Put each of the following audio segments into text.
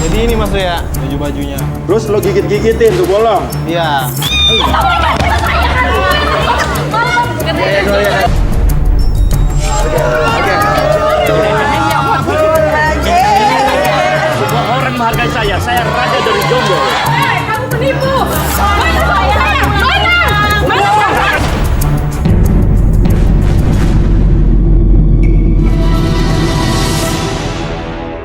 Jadi ini Mas ya, baju-bajunya. Terus lo gigit-gigitin tuh bolong. Iya. Semua orang menghargai saya raja dari Jomblo. Kamu penipu! Mana saya? Mana?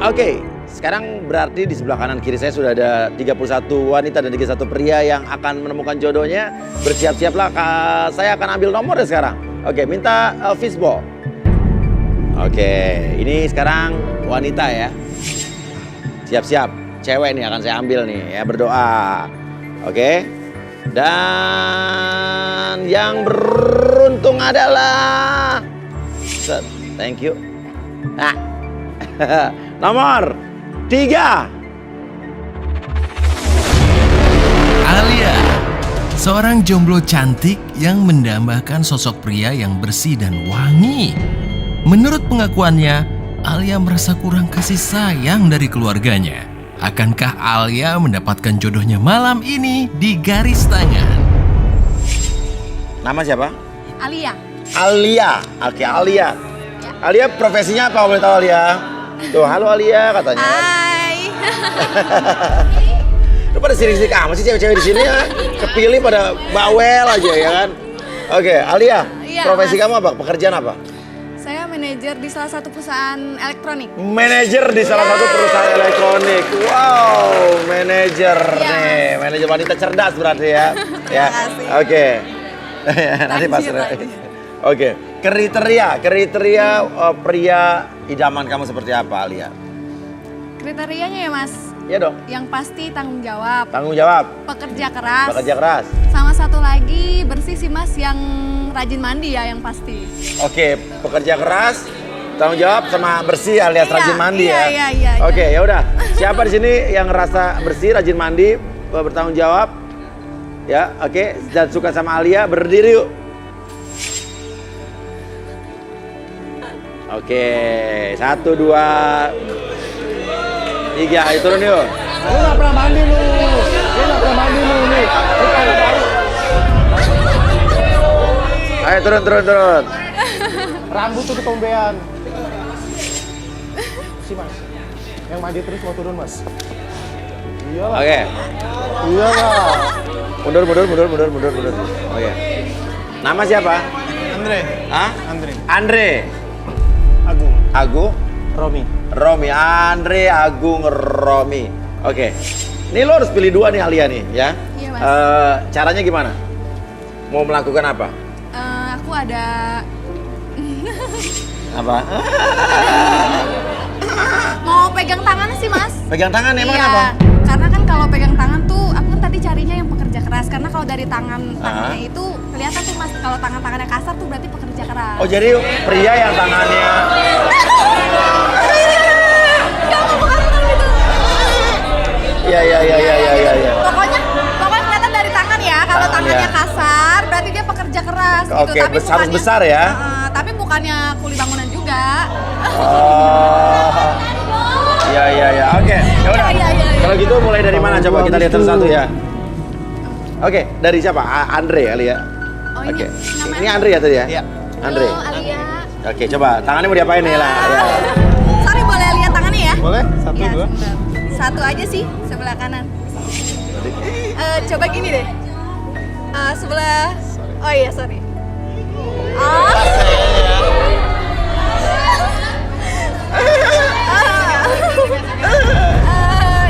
Oke, sekarang berarti di sebelah kanan kiri saya sudah ada 31 wanita dan 31 pria yang akan menemukan jodohnya. Bersiap-siaplah, saya akan ambil nomor ya sekarang. Oke, minta fishball. Oke, ini sekarang wanita ya. Siap-siap, cewek nih akan saya ambil nih ya, berdoa. Oke. Dan yang beruntung adalah thank you. Nah. Nomor 3. Alia, seorang jomblo cantik yang mendambakan sosok pria yang bersih dan wangi. Menurut pengakuannya, Alia merasa kurang kasih sayang dari keluarganya. Akankah Alia mendapatkan jodohnya malam ini di garis tangan? Nama siapa? Alia. Alia. Oke, Alia. Alia profesinya apa boleh tahu Alia? Tuh, halo Alia katanya. Hai. Lu pada sirik-sirik amat sih cewek-cewek di sini ya. Kepilih pada bawel aja ya kan. Oke, Alia. Iya, Profesi Mas. kamu apa? Pekerjaan apa? Saya manajer di salah satu perusahaan elektronik. Manajer di salah satu perusahaan elektronik. Wow, manajer Iya, nih. Manajer wanita cerdas berarti ya. Ya. Makasih. Oke. Nanti pas. Lanjut. Oke. Kriteria pria idaman kamu seperti apa, Alia? Kriterianya ya Mas, Iya dong. yang pasti tanggung jawab, Tanggung jawab, pekerja keras, bekerja keras. sama satu lagi bersih sih Mas, yang rajin mandi ya yang pasti. Oke, pekerja keras, tanggung jawab sama bersih alias Iya, rajin mandi iya, ya. iya. Oke, ya udah. Siapa di sini yang ngerasa bersih, rajin mandi, bertanggung jawab? Ya, oke. Dan suka sama Alia, berdiri yuk. Oke, 1, 2, 3, ayo turun yuk. Lu nggak pernah mandi lu. Nih. Ayo turun. Rambut tuh ketombean. Si Mas. Yang mandi terus mau turun Mas. Iyalah. Oke, Iyalah. mundur. Oke. Nama siapa? Andre. Hah? Andre. Andre. Agung. Agung. Romi. Romi, Andre Agung Romi. Oke. Ini lo harus pilih 2 nih Alia nih ya. Iya, Mas. Caranya gimana? Mau melakukan apa? Aku ada Apa? mau pegang tangan sih Mas. Pegang tangan emang Iya, apa? karena kan kalau pegang tangan tuh aku kan tadi carinya yang pekerja keras, karena kalau dari tangannya itu kelihatan tuh Mas, kalau tangannya kasar tuh berarti pekerja keras. Oh jadi pria yang tangannya bukan gitu. Iya. Pokoknya kelihatan dari tangan ya, kalau tangannya Iya. kasar berarti dia pekerja keras gitu. Oke, harus besar ya? Tapi bukannya kuli bangunan juga. Oh. Iya. Oke. Ya udah. Iya. Kalau gitu mulai dari mana? Coba kita lihat satu-satu ya. Oke, dari siapa? Andre Alia. Oh, ini Oke. namanya- Ini Andre ya tadi ya? Iya. Andre. Halo, Alia. Oke, coba tangannya mau diapain nih lah? Ya. Sorry, boleh lihat tangannya ya? Boleh? 1, Ya, 2. sebentar. Satu aja sih, sebelah kanan. Coba gini deh. Sebelah. Oh iya, sorry.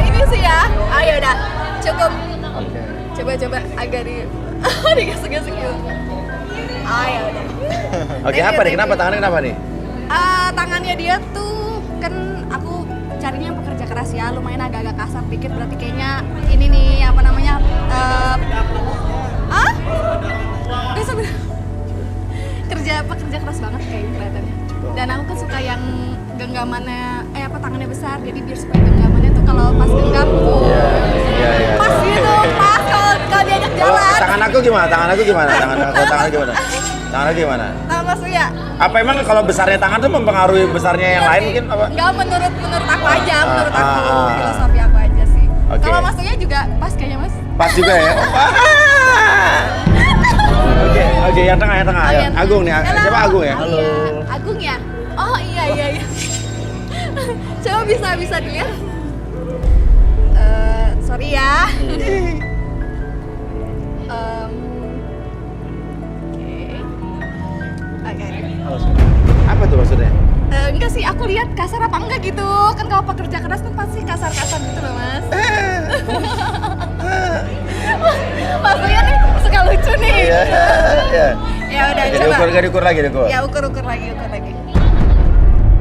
Ini sih ya. Ya udah, cukup. Oke. Coba agak digesek-gesek gitu. Ya udah. Oke, apa nih? Kenapa tangannya kenapa nih? Tangannya dia tuh kan aku carinya yang pekerja keras ya, lumayan agak-agak kasar dikit, berarti kayaknya ini nih apa namanya bisa pekerja keras banget kayaknya kelihatannya. Dan aku kan suka yang genggamannya tangannya besar, jadi biar supaya genggamannya tuh kalau pas genggam Iya. pas gitu, pas kalau diajak Kalau jalan. tangan aku gimana? Tangan aku gimana? Tangan gimana? Tangan aku gimana? Tangan Mas Uya. Apa emang kalau besarnya tangan tuh mempengaruhi besarnya yang lain mungkin apa? Enggak, menurut aku aja, menurut aku. ah. Filosofi aku aja sih. Oke. Kalau Mas Uya juga pas kayaknya, Mas. Pas juga ya. Oke, yang tengah. Oh, Ya. yang Agung nih. tengah. Siapa Agung ya? Halo. Agung ya? Oh iya. Coba bisa dilihat. Sorry ya. Oke. Apa tuh maksudnya? Enggak sih, aku lihat kasar apa enggak gitu. Kan kalau pekerja keras kan pasti kasar-kasar gitu loh, Mas. Mas Uya nih suka lucu nih. Iya. Ya udah, Jadi coba. diukur lagi. Ya ukur lagi.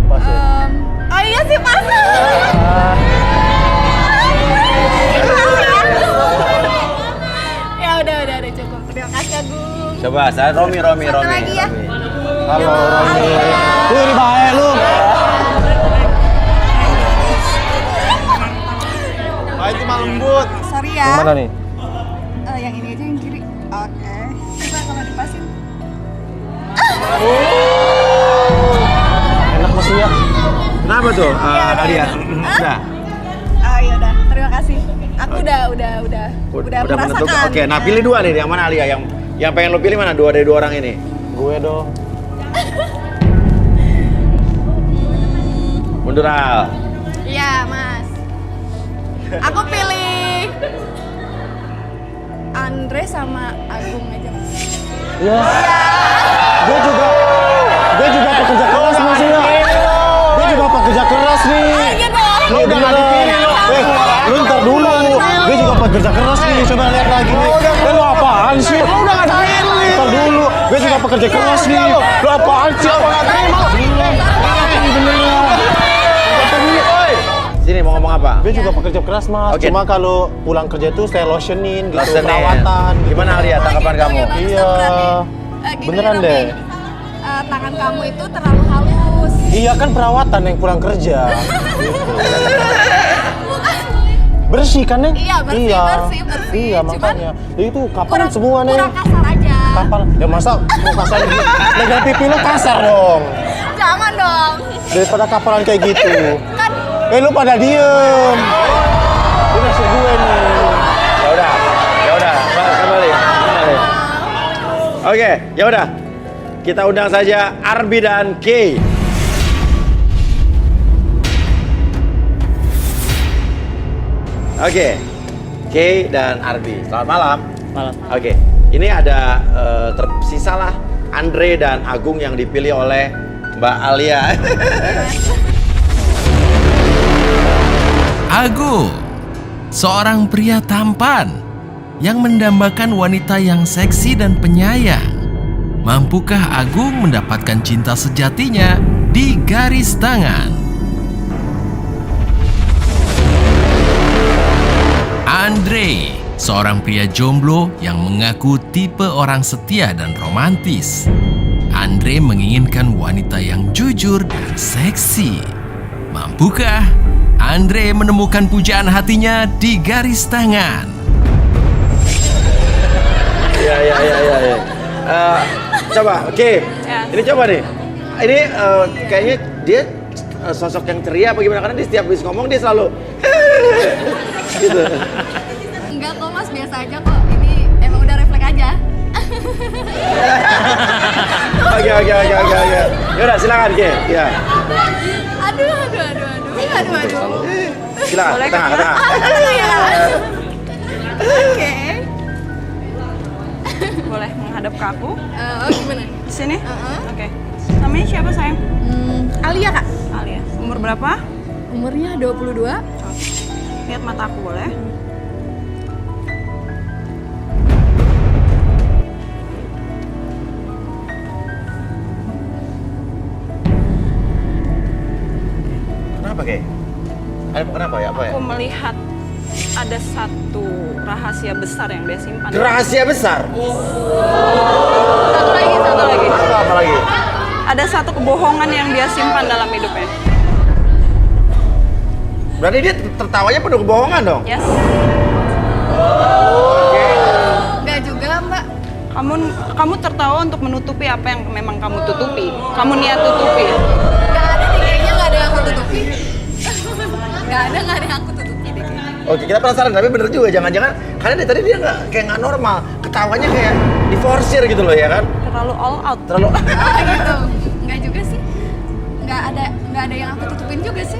Pas ya? Oh iya sih pas. Ya udah cukup. Terima kasih Agung. Coba, saya Romi. Satu lagi ya. Halo, Romi. Lu ini bahaya lu. Ah, itu mah lembut. Sorry ya. Yang mana nih? Yang ini aja yang kiri. Oke. Coba kalau dipasin. Enak Mas Uya. Kenapa tuh? Alia. Udah. Oh iya udah. Terima kasih. Aku udah merasakan. menentukan. Oke, nah pilih dua nih. Yang mana Alia? Yang pengen lo pilih mana? Dua dari dua orang ini. Gue dong. Mundur Al. Iya, Mas. Aku pilih Andre sama Agung aja, Mas. Ya. Gue juga pekerja keras Mas Uya. Gue juga pekerja keras nih. Iya dong. Lu udah nggak dipilih lu. Lu ntar dulu. Gue juga pekerja keras nih. Coba lihat lagi nih. Lu apaan sih? Lu udah nggak dipilih. Ntar dulu. Gue juga pekerja keras nih. Lu apaan sih? Apa nggak terima? Sini mau ngomong apa? Gue juga pekerja keras Mas. Oke. Cuma kalau pulang kerja tuh saya lotionin gitu, Lotionin. perawatan. Gimana Alia tanggapan kamu? Bagus Iya. dong berarti. Gini, Beneran Romi. deh. Tangan kamu itu terlalu halus. Iya kan perawatan yang pulang kerja. Gitu. Bersih kan Neng? Iya, bersih. Iya Cuman makanya. Ya, itu kapal semua Neng. Kurang kasar aja. Kapal. Ya masa mau kasar gitu? Legal pipi lu kasar dong. Jangan dong. Daripada kapalan kayak gitu. Kan Lu pada diem. Ini nasib gue nih. Ya udah, kembali. Oke, ya udah. Kita undang saja Arbi dan Kay. Oke, Kay dan Arbi. Selamat malam. Malam. Oke, ini ada tersisalah Andre dan Agung yang dipilih oleh Mbak Alia. Agung, seorang pria tampan yang mendambakan wanita yang seksi dan penyayang. Mampukah Agung mendapatkan cinta sejatinya di garis tangan? Andre, seorang pria jomblo yang mengaku tipe orang setia dan romantis. Andre menginginkan wanita yang jujur dan seksi. Mampukah Andre menemukan pujaan hatinya di garis tangan? Iya. Coba, oke. Ini coba nih. Ini kayaknya dia sosok yang ceria apa gimana? Karena dia setiap habis ngomong dia selalu gitu. enggak kok Mas, biasa aja kok. Ini emang udah refleks aja. Oke. Yaudah, silakan Ke. Ya. Aduh. Silakan, ke tengah. Oke. Boleh menghadap ke aku. Oh gimana? Di sini? Heeh. Oke. Namanya siapa sayang? Alia Kak. Alia. Umur berapa? Umurnya 22. Lihat mata aku boleh? Kenapa Ke? Kenapa ya? Apa ya? Aku melihat ada satu rahasia besar yang dia simpan. Rahasia besar. Satu lagi. Apa lagi? Ada satu kebohongan yang dia simpan dalam hidupnya. Berarti dia tertawanya penuh kebohongan dong. Yes. Enggak juga Mbak. Kamu tertawa untuk menutupi apa yang memang kamu tutupi. Kamu niat tutupi. Nggak ada deh, kayaknya nggak ada yang aku tutupi. Nggak ada yang aku tutupi deh kayaknya. Oke, kita penasaran, tapi bener juga, jangan-jangan karena dari tadi dia nggak normal, ketawanya kayak diforsir gitu loh ya kan? Terlalu all out. Terlalu. Oh gitu, nggak juga sih. Nggak ada yang aku tutupin juga sih.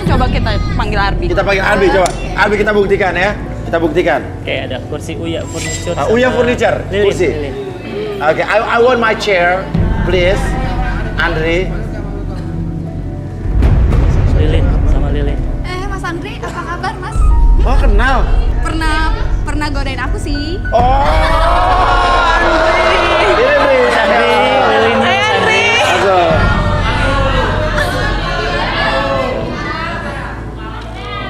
Coba kita panggil Arbi. Kita panggil Arbi, coba. Arbi kita buktikan ya, kita buktikan. Oke, ada kursi Uya Furniture. Uya sama Furniture, Lilin, kursi. Lilin. Oke, I want my chair, please, Andri. Lilin sama Lilin. Mas Andri, apa kabar Mas? Oh kenal. Pernah godain aku sih. Oh. Andri. Andri, Lilinnya Andri. Masuk.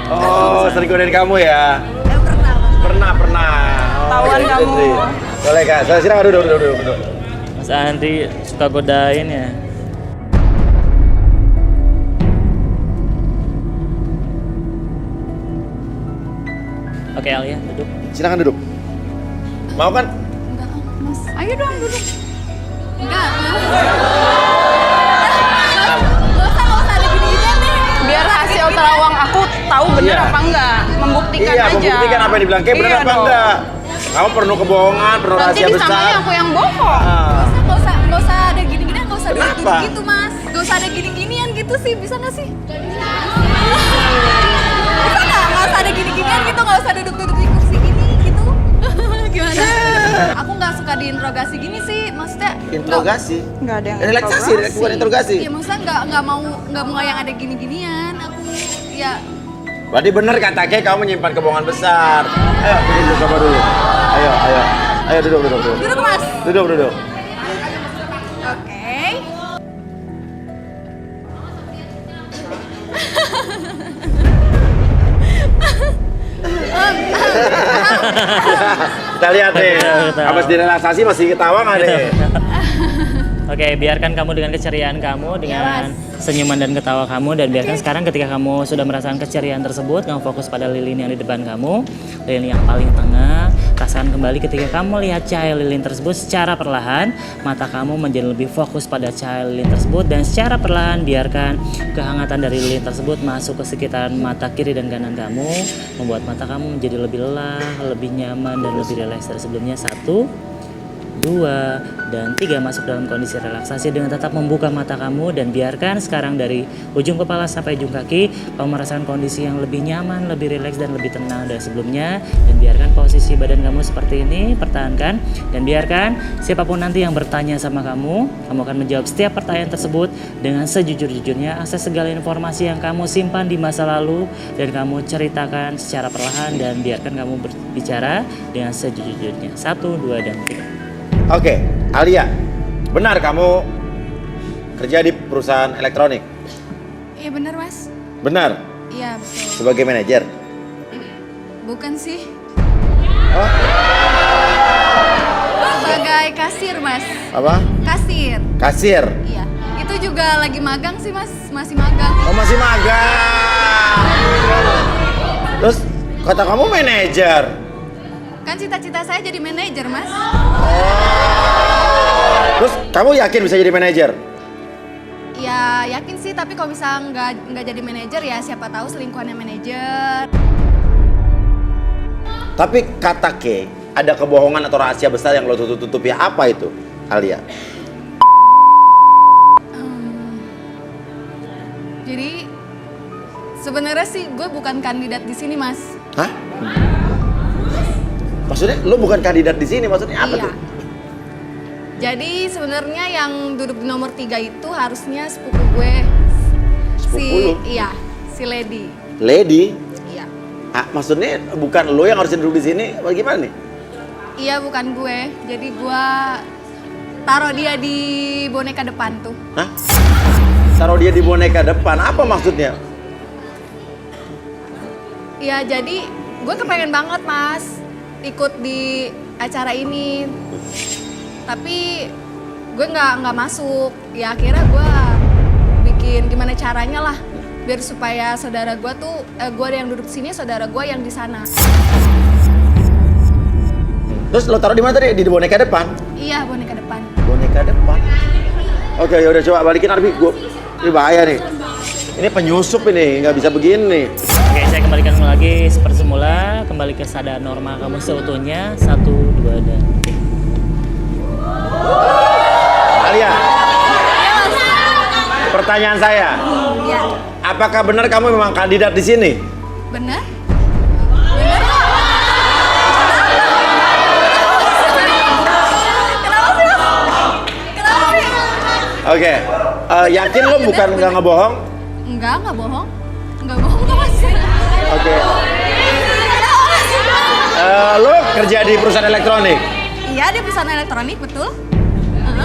Oh, sering godain kamu ya? Pernah Mas. Pernah. Tawan iya, kamu. Andri. Boleh Kak, silakan duduk. Mas Andri suka godain ya. Oke Alia, duduk. Silakan duduk. Mau kan? Enggak, Mas. Ayo dong duduk. Enggak, Mas. Nggak usah ada gini-ginian deh. Biar hasil terawang aku tahu bener Iya. apa enggak. Membuktikan Iya, aja. membuktikan apa yang dibilang Kay benar Iya apa dong. enggak. Kamu penuh kebohongan, penuh Nanti rahasia disangkanya besar. aku yang bohong. Ah. Nggak usah ada gini-ginian, nggak usah Kenapa? duduk gitu, Mas. Nggak usah ada gini-ginian gitu sih, bisa nggak sih? Bisa nggak? Nggak usah ada gini-ginian gitu, nggak usah duduk-duduk di kursi gini gitu. Gimana? Aku nggak suka diinterogasi gini sih, maksudnya. Interogasi. Enggak ada yang Relaksasi, bukan interogasi. Iya, maksudnya nggak mau yang ada gini-ginian. Aku ya Berarti benar kata Kay, kamu menyimpan kebohongan besar. Ayo, duduk coba dulu. Ayo duduk. duduk, Mas. Duduk. Oke. Kita lihat nih. Betul. Habis direlaksasi masih ketawa nggak nih? Oke, biarkan kamu dengan keceriaan kamu, dengan senyuman dan ketawa kamu, dan biarkan sekarang ketika kamu sudah merasakan keceriaan tersebut, kamu fokus pada lilin yang di depan kamu, lilin yang paling tengah. Rasakan kembali ketika kamu lihat cahaya lilin tersebut secara perlahan, mata kamu menjadi lebih fokus pada cahaya lilin tersebut, dan secara perlahan biarkan kehangatan dari lilin tersebut masuk ke sekitaran mata kiri dan kanan kamu, membuat mata kamu menjadi lebih lelah, lebih nyaman, dan lebih rileks dari sebelumnya. 1, 2, dan 3 masuk dalam kondisi relaksasi dengan tetap membuka mata kamu, dan biarkan sekarang dari ujung kepala sampai ujung kaki kamu merasakan kondisi yang lebih nyaman, lebih rileks, dan lebih tenang dari sebelumnya. Dan biarkan posisi badan kamu seperti ini, pertahankan, dan biarkan siapapun nanti yang bertanya sama kamu akan menjawab setiap pertanyaan tersebut dengan sejujur-jujurnya. Akses segala informasi yang kamu simpan di masa lalu dan kamu ceritakan secara perlahan, dan biarkan kamu berbicara dengan sejujur-jujurnya. 1, 2, dan 3. Oke, Alia, benar kamu kerja di perusahaan elektronik? Iya bener, Mas. Benar, Iya betul. sebagai manajer. Bukan sih. Oh, Sebagai kasir, Mas. apa? Kasir. Kasir. Iya. Itu juga lagi magang sih, Mas. Masih magang. Oh, masih magang. Terus kata kamu manajer. Kan cita-cita saya jadi manajer, Mas. Terus kamu yakin bisa jadi manajer? Ya yakin sih, tapi kalau misalnya nggak jadi manajer ya siapa tahu selingkuhannya manajer. Tapi kata Kay, ada kebohongan atau rahasia besar yang lo tutup-tutupi. Apa itu, Alia? Jadi sebenarnya sih gue bukan kandidat di sini, Mas. Hah? Maksudnya lo bukan kandidat di sini, maksudnya apa Iya. tuh? Jadi sebenarnya yang duduk di nomor 3 itu harusnya sepupu gue. Sepupu lu? Iya, si Lady. Lady? Iya. Ah, maksudnya bukan lo yang harusnya duduk di sini, apa gimana nih? Iya, bukan gue. Jadi gue taruh dia di boneka depan tuh. Hah? Taruh dia di boneka depan, apa maksudnya? Iya, jadi gue kepengen banget, Mas, ikut di acara ini. Tapi gue nggak masuk. Ya akhirnya gue bikin gimana caranya lah biar supaya saudara gue tuh gue yang duduk sini, saudara gue yang di sana. Terus lo taruh di mana tadi? Di boneka depan? Iya, boneka depan. Boneka depan. Oke, yaudah coba balikin Arbi. Ini bahaya nih. Ini penyusup ini, nggak bisa begini. Oke, saya kembalikan lagi seperti semula, kembali ke sadar normal kamu seutuhnya. 1, 2, dan Alia. Pertanyaan saya, Iya. apakah benar kamu memang kandidat di sini? Bener? Bener kok. Kenapa sih, Mas? Kenapa sih? Oke, yakin lo bukan nggak ngebohong? Enggak bohong. Enggak bohong kok, Mas. Oke. Lo kerja di perusahaan elektronik? Iya, di perusahaan elektronik, betul.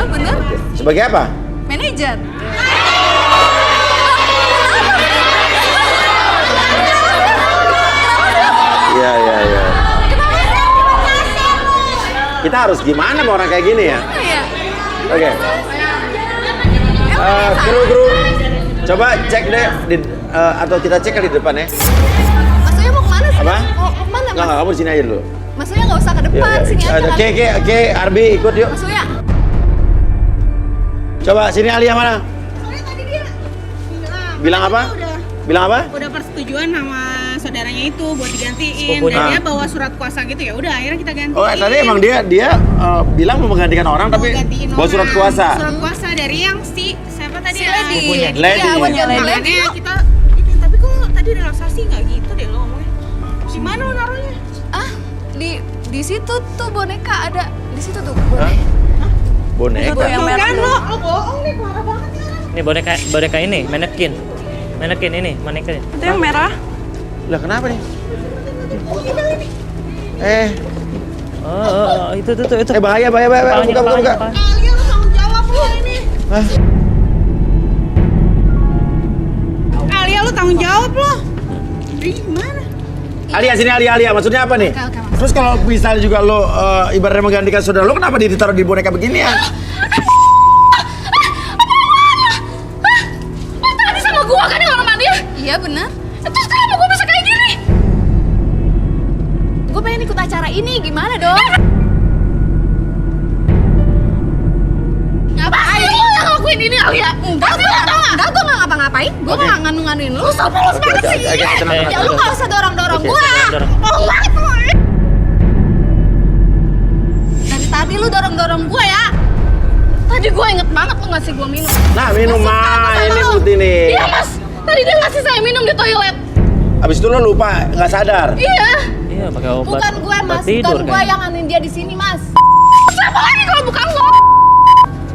Bener. Sebagai apa? Manajer. Iya. Kita harus gimana sama orang kayak gini ya? Iya. Oke. Kru, coba cek deh, atau kita cek kali di depan ya. Maksudnya mau kemana sih? Apa? Mau kemana, Mas? Enggak, kamu di sini aja dulu. Maksudnya nggak usah ke depan, sini aja. Oke, Arbi ikut yuk. Maksudnya? Coba sini Alia mana? Soalnya tadi dia Bilang apa? Bilang apa? udah persetujuan sama saudaranya itu buat digantiin Sepupunya. dan dia bawa surat kuasa gitu, ya udah akhirnya kita gantiin. Oh, tadi emang dia bilang mau menggantikan orang Mau tapi gantiin bawa surat orang. kuasa. Surat kuasa dari yang siapa tadi? Si Lady. Sepupunya. Lady. Iya, buat Yang ganti Lady. makanya kita tapi kok tadi relaksasi nggak gitu deh lo ngomongnya. Di mana lo naruhnya? Ah, di situ tuh boneka ada. Di situ tuh boneka. Boneka. Itu yang merah Kan tuh. lo bohong nih, parah banget ya. ini boneka ini, manekin ini, manekin. Itu yang merah. Lah kenapa nih? Oh, itu. Bahaya. Kepalanya, Buka. kepalanya. Alia lo tanggung jawab lo ini. Hah? Alia lo tanggung jawab lo. Gimana? Alia sini Alia. Maksudnya apa nih? Oke, Mas. Terus kalau misalnya juga lo ibaratnya menggantikan saudara lo, kenapa dia ditaruh di boneka beginian? Lo tadi sama gua kan yang orang mandi? Iya, bener. Terus kenapa gua bisa kayak gini? Gua pengen ikut acara ini, gimana dong? Ngapain? Lo yang ngelakuin ini, Alia? Enggak, gua nggak ngapa-ngapain. Gua nggak nganu-nganuin lu. Lu polos banget sih. tenang. Ya lu nggak usah dorong-dorong Oke, gua. dorong. Bohong banget lu. Dari tadi lu dorong-dorong gua ya. Tadi gua inget banget lu ngasih gua minum. Nah, minum Masih tahu mah sama ini lu. putih nih. Iya, Mas. Tadi dia ngasih saya minum di toilet. Habis itu lo lupa, nggak sadar. Iya. Iya, pakai obat. Bukan gue, obat Mas. tidur, Bukan gue kan. yang anuin dia di sini, Mas. Siapa lagi kalau bukan lo?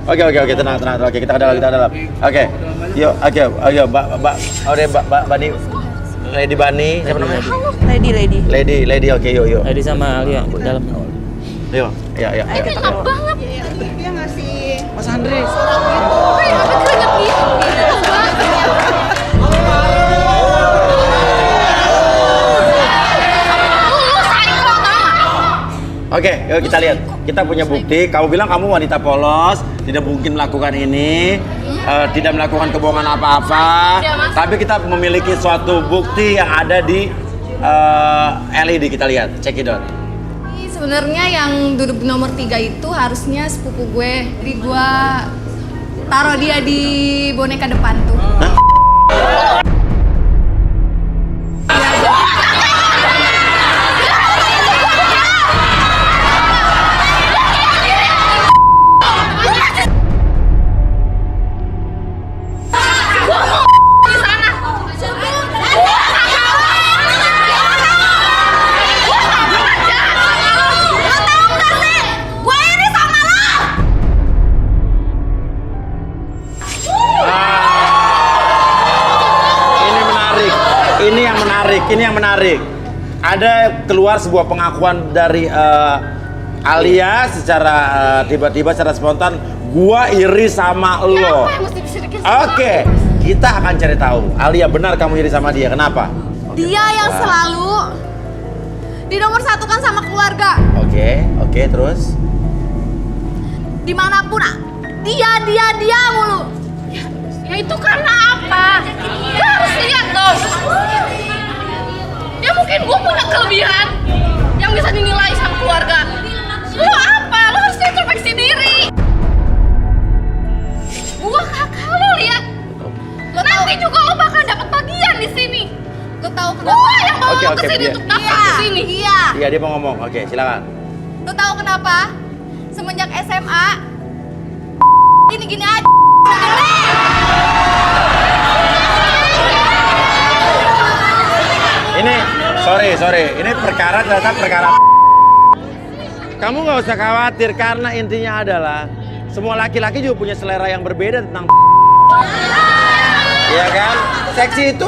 Oke, tenang. Oke, kita ke dalam. Oke. Yuk, ayo, Mbak Bani. Lady Bani, siapa namanya? Lady. Lady, oke, yuk. Tadi sama Alia dalam. Ayo. Enak banget. Dia ngasih Mas Andre. Gue yang sampai keringet gitu loh, Mbak. Lu psycho, tau nggak? Oke, yuk kita lihat. Kita punya bukti. Kamu bilang kamu wanita polos, tidak mungkin melakukan ini, tidak melakukan kebohongan apa-apa. Iya, Mas. Tapi kita memiliki suatu bukti yang ada di LED. Kita lihat, check it out. Ini sebenarnya yang duduk di nomor 3 itu harusnya sepupu gue. Jadi gue taruh dia di boneka depan tuh. Hah? Ini yang menarik. Ada keluar sebuah pengakuan dari Alia secara tiba-tiba secara spontan, gua iri sama lo. Apa yang mesti disedikin sama Oke, kita akan cari tahu. Alia, benar kamu iri sama dia. Kenapa? Dia yang selalu di nomor 1 kan sama keluarga. Oke, terus? Dimanapun dia mulu. Ya itu karena apa? Dia harus lihat dong. Ya mungkin gue punya kelebihan yang bisa dinilai sama keluarga. tahu kenapa? Gua yang bawa Oke, lo oke, kesini biar- untuk daftar di sini. Iya. Iya, dia mau ngomong. Oke, silakan. Lo tahu kenapa? Semenjak SMA gini-gini aja. Ini, sorry. Ini perkara ternyata perkara. Kamu nggak usah khawatir karena intinya adalah semua laki-laki juga punya selera yang berbeda tentang. Iya kan? Seksi itu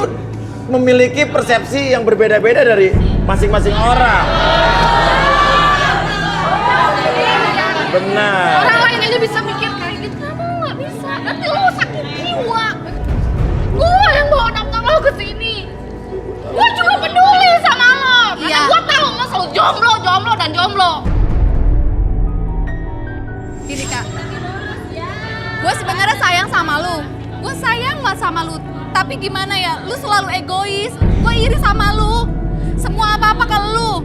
memiliki persepsi yang berbeda-beda dari masing-masing orang. Benar. Orang lain aja bisa mikir kayak gitu, kenapa lo nggak bisa? Nanti lo sakit jiwa. Gue yang bawa daftar lo ke sini. Gue juga peduli sama lo. Karena Iya. gue tahu lo selalu jomblo dan jomblo. Gini kak, gue sebenarnya sayang sama lu. Gue sayang banget sama lu. Tapi gimana ya, lu selalu egois. Gue iri sama lu. Semua apa-apa ke lu.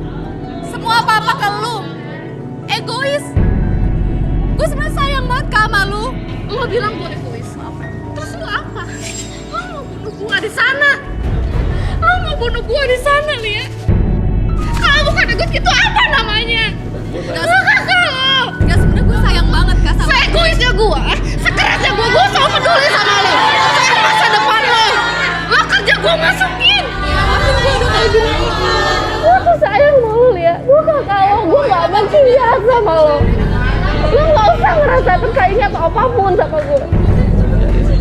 Egois. Gue sebenarnya sayang banget kak sama lu. Lo bilang gue egois. Terus lo apa? Lo mau bunuh gue di sana? Lo mau bunuh gue di sana nih ya? Kalau bukan egois itu apa namanya? Lo kakak lo. Gak, sebenarnya gue sayang banget kak sama lu. Seegoisnya gue, sekerasnya gue selalu peduli sama lo. Saya masa depan lo. Lo kerja gue masukin. Gue tuh sayang sama lo ya. Gue kakak lo, gue gak benci sama lo. Lo gak usah ngerasain kayaknya atau apapun sama gue.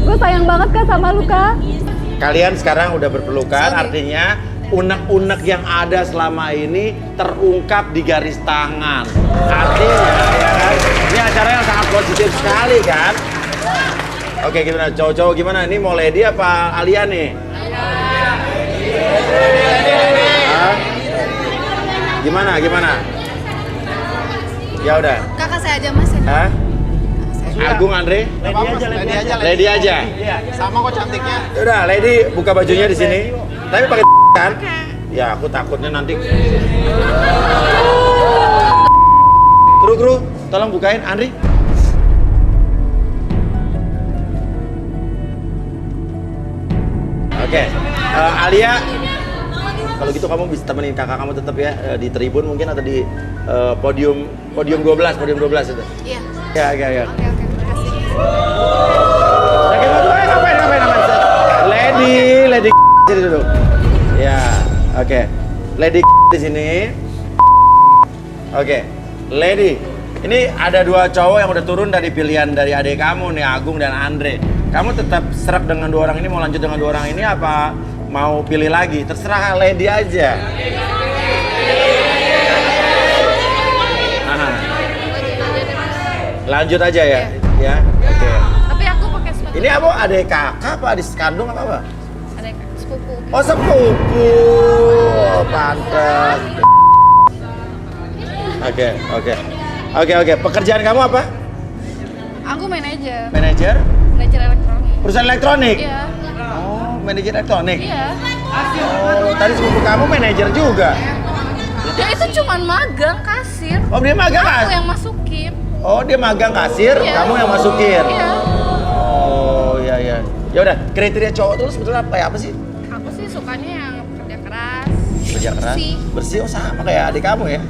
Gue sayang banget kak sama lu kak. Kalian sekarang udah berpelukan, artinya unek-unek yang ada selama ini terungkap di garis tangan. Artinya, ya kan? Ini acara yang sangat positif sekali kan? Oke, gimana? Cowok-cowok gimana? Ini mau Lady apa Alia nih? Hah? Gimana? Ya udah. Kakak saya aja mas ya. Hah? Agung, Andre? Lady aja. Iya, sama kok cantiknya. Udah, Lady buka bajunya di sini. Tapi pakai kan? Ya, aku takutnya nanti. Kru, tolong bukain, Andri. Oke, Alia. Kalau gitu kamu bisa temenin kakak kamu tetap ya di tribun mungkin atau di podium 12 itu. Iya. Ya. Oke, makasih. Oke, ngapain? Lady sini dulu. Ya, oke. Lady di sini. Oke, Lady. Ini ada dua cowok yang udah turun dari pilihan dari adik kamu nih, Agung dan Andre. Kamu tetap serak dengan dua orang ini, mau lanjut dengan dua orang ini apa mau pilih lagi? Terserah Lady aja. Aha. Lanjut aja ya. Ya, oke. Tapi aku pakai sepatu. Ini apa? Adik kakak apa? Adik kandung apa? Ada sepupu. Oh, sepupu. Oh, pantes. Oke. Pekerjaan kamu apa? Aku manajer. Manajer? Manajer elektronik. Perusahaan elektronik? Iya. Oh, manajer elektronik? Iya. Oh, tadi sepupu kamu manajer juga? Dia itu cuman magang kasir. Oh, dia magang Aku kasir? yang masukin. Oh, dia magang kasir, Iya. kamu yang masukin? Iya. Oh, iya. Ya udah, kriteria cowok tuh sebetulnya apa sih? Aku sih sukanya yang kerja keras. Kerja keras? Bersih. Bersih, oh sama kayak adik kamu ya?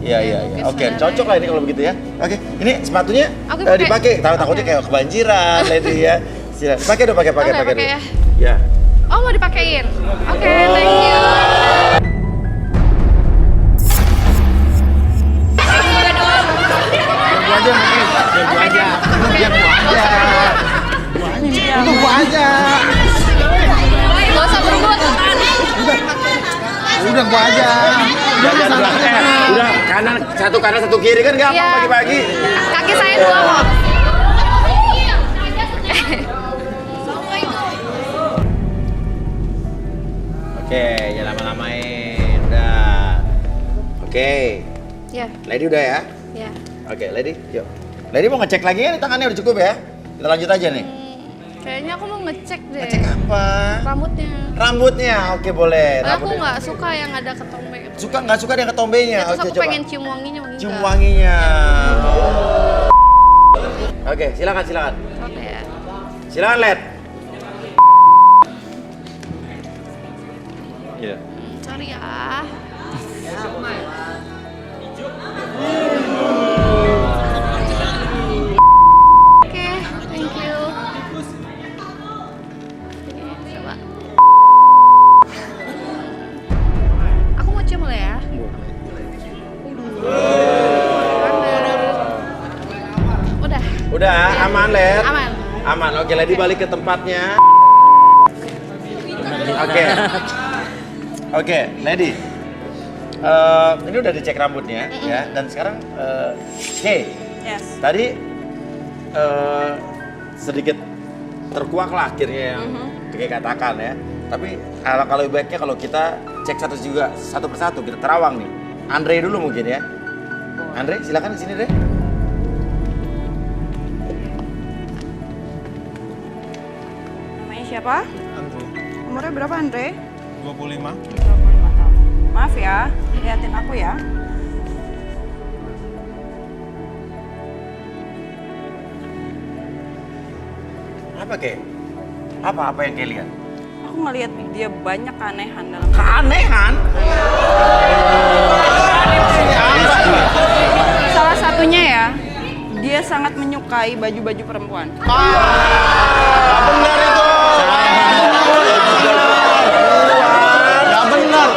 Iya. mungkin Oke, sebenarnya. cocok lah ini kalau begitu ya. Oke, ini sepatunya Aku pakai. dipakai. Takutnya kayak kebanjiran, Lady ya. Silakan. Pakai dong, pakai Oke, dulu. pakai ya. Ya. Oh, mau dipakein? Oke, thank you. Untuk gua aja. Gak usah berebut. Udah gua aja. Udah kanan satu kiri kan gampang Iya. bagi-bagi. Kaki saya dua kok. Oke, jangan lama-lamain. Udah. Oke. Ya, Lady udah ya? ya. Oke, Lady, yuk. Lady mau ngecek lagi ya? Tangannya udah cukup ya? Kita lanjut aja nih. Kayaknya aku mau ngecek deh. Ngecek apa? Rambutnya. Rambutnya, oke boleh. Soalnya aku Rambutnya. nggak suka yang ada ketombe. Nggak suka dengan ketombenya. Terus Oke, aku coba. pengen cium wanginya. Cium wanginya. Oke, silakan. Oke ya. Silakan, Led. Iya. Sorry ya. Oke, thank you. Oke, coba. Aku mau cium boleh ya? Udah. Udah, aman, Ler? Aman. Aman, oke, Lady balik ke tempatnya. Oke. Oke, Lady. Ini udah dicek rambutnya, ya. Dan sekarang, Yes. tadi sedikit terkuak lah akhirnya yang Kay katakan ya. Tapi kalau lebih baiknya kalau kita cek satu persatu, kita terawang nih. Andre dulu mungkin ya. Andre, silakan di sini deh. Namanya siapa? Andre, Umurnya berapa Andre? 25. 25 tahun. Maaf ya, liatin aku ya. Apa Kay? Apa yang Kay lihat? Aku ngeliat dia banyak keanehan dalam Keanehan? Salah satunya ya, dia sangat menyukai baju-baju perempuan. Gak benar itu. Gak benar.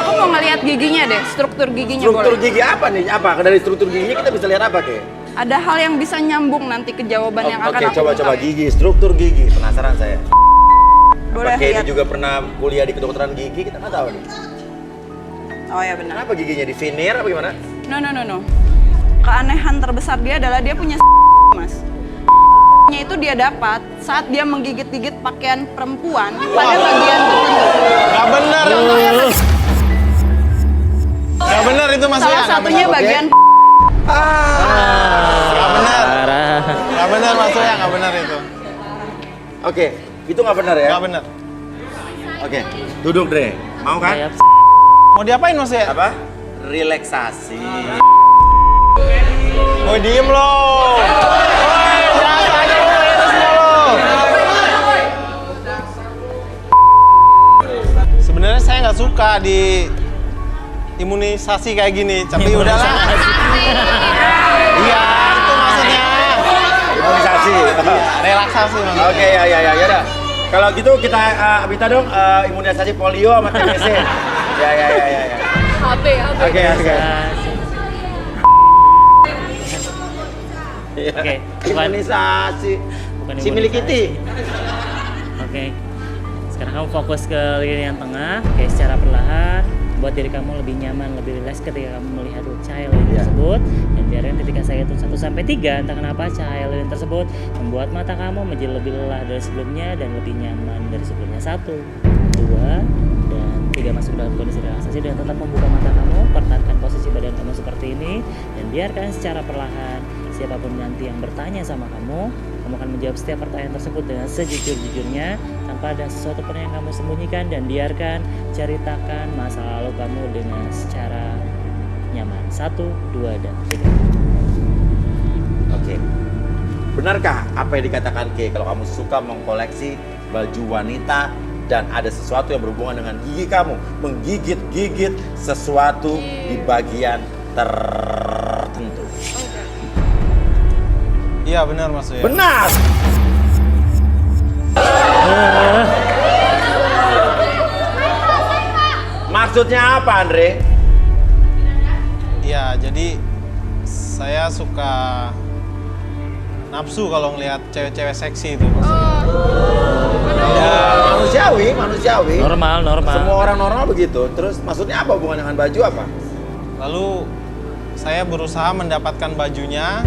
Aku mau ngeliat giginya deh, struktur giginya Struktur boleh. gigi apa nih? Apa? Dari struktur giginya kita bisa lihat apa Kay? Ada hal yang bisa nyambung nanti ke jawaban yang akan Oke, aku coba ungkap. gigi, struktur gigi. Penasaran saya. Boleh Apa Kay lihat. juga pernah kuliah di kedokteran gigi? Kita nggak tahu nih. Oh ya benar. Kenapa giginya di veneer apa gimana? No. Keanehan terbesar dia adalah dia punya Mas. Nya itu dia dapat saat dia menggigit-gigit pakaian perempuan pada bagian tertentu. Gak benar. Gak benar itu maksudnya. Salah satunya Oke. bagian Gak benar. Gak benar maksudnya, gak benar itu. Oke, itu nggak benar ya? Gak benar. Oke, duduk Dre. Mau kan? Kayak Mau diapain maksudnya? Apa? Relaksasi. Mau diem lo. Woi, jangan aja lo itu semua lo. Sebenarnya saya nggak suka di imunisasi kayak gini, tapi udahlah. Iya, itu maksudnya. Imunisasi. Relaksasi maksudnya. Oke, ya udah. Kalau gitu kita minta dong imunisasi polio sama TBC. Ya. HB. Oke. Oke, Imunisasi. bukan Si milik imunisasi. Kitty. Oke. Sekarang kamu fokus ke lini yang tengah, oke, secara perlahan buat diri kamu lebih nyaman, lebih rileks ketika kamu melihat cahaya lilin Iya. tersebut. Dan biarkan ketika saya hitung 1 sampai 3, entah kenapa cahaya lilin tersebut membuat mata kamu menjadi lebih lelah dari sebelumnya dan lebih nyaman dari sebelumnya. 1, 2, dan 3 masuk dalam kondisi relaksasi dengan tetap membuka mata kamu, pertahankan posisi badan kamu seperti ini dan biarkan secara perlahan siapapun nanti yang bertanya sama kamu akan menjawab setiap pertanyaan tersebut dengan sejujur-jujurnya tanpa ada sesuatu pun yang kamu sembunyikan, dan biarkan ceritakan masa lalu kamu dengan secara nyaman. 1, 2, dan 3. Oke. Benarkah apa yang dikatakan Kay kalau kamu suka mengkoleksi baju wanita dan ada sesuatu yang berhubungan dengan gigi kamu, menggigit-gigit sesuatu di bagian tertentu? Iya benar maksudnya. Benar. Maksudnya apa, Andre? Iya, jadi saya suka nafsu kalau ngelihat cewek-cewek seksi itu maksudnya. Ya, manusiawi. Normal. Semua orang normal begitu. Terus maksudnya apa hubungan dengan baju apa? Lalu saya berusaha mendapatkan bajunya.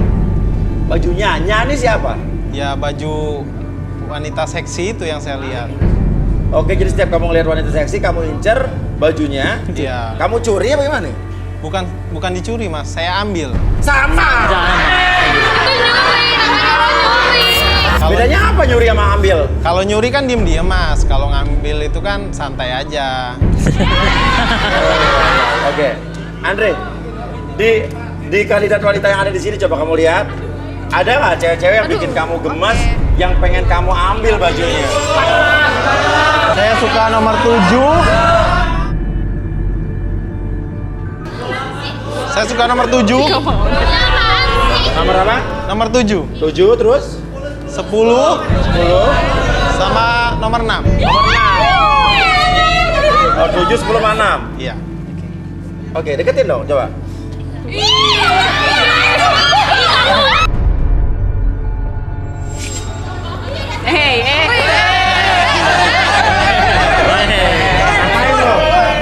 Bajunya, Nyani siapa? Ya baju wanita seksi itu yang saya lihat. Oke, jadi setiap kamu ngelihat wanita seksi, kamu incer bajunya. Iya. Kamu curi apa gimana? Bukan dicuri mas, saya ambil. Sama. Kalau- Bedanya apa nyuri sama ambil? Kalau nyuri kan diem-diem mas, kalau ngambil itu kan santai aja. Oke, Andre, di kandidat wanita yang ada di sini coba kamu lihat. Ada nggak cewek-cewek yang bikin kamu gemas, yang pengen kamu ambil bajunya? Saya suka nomor 7. Saya suka nomor 7. Nomor apa? Nomor 7. 7 terus? 10. 10. Sama nomor 6. Oh, 7, 10, sama 6. Iya. Oke, deketin dong, coba.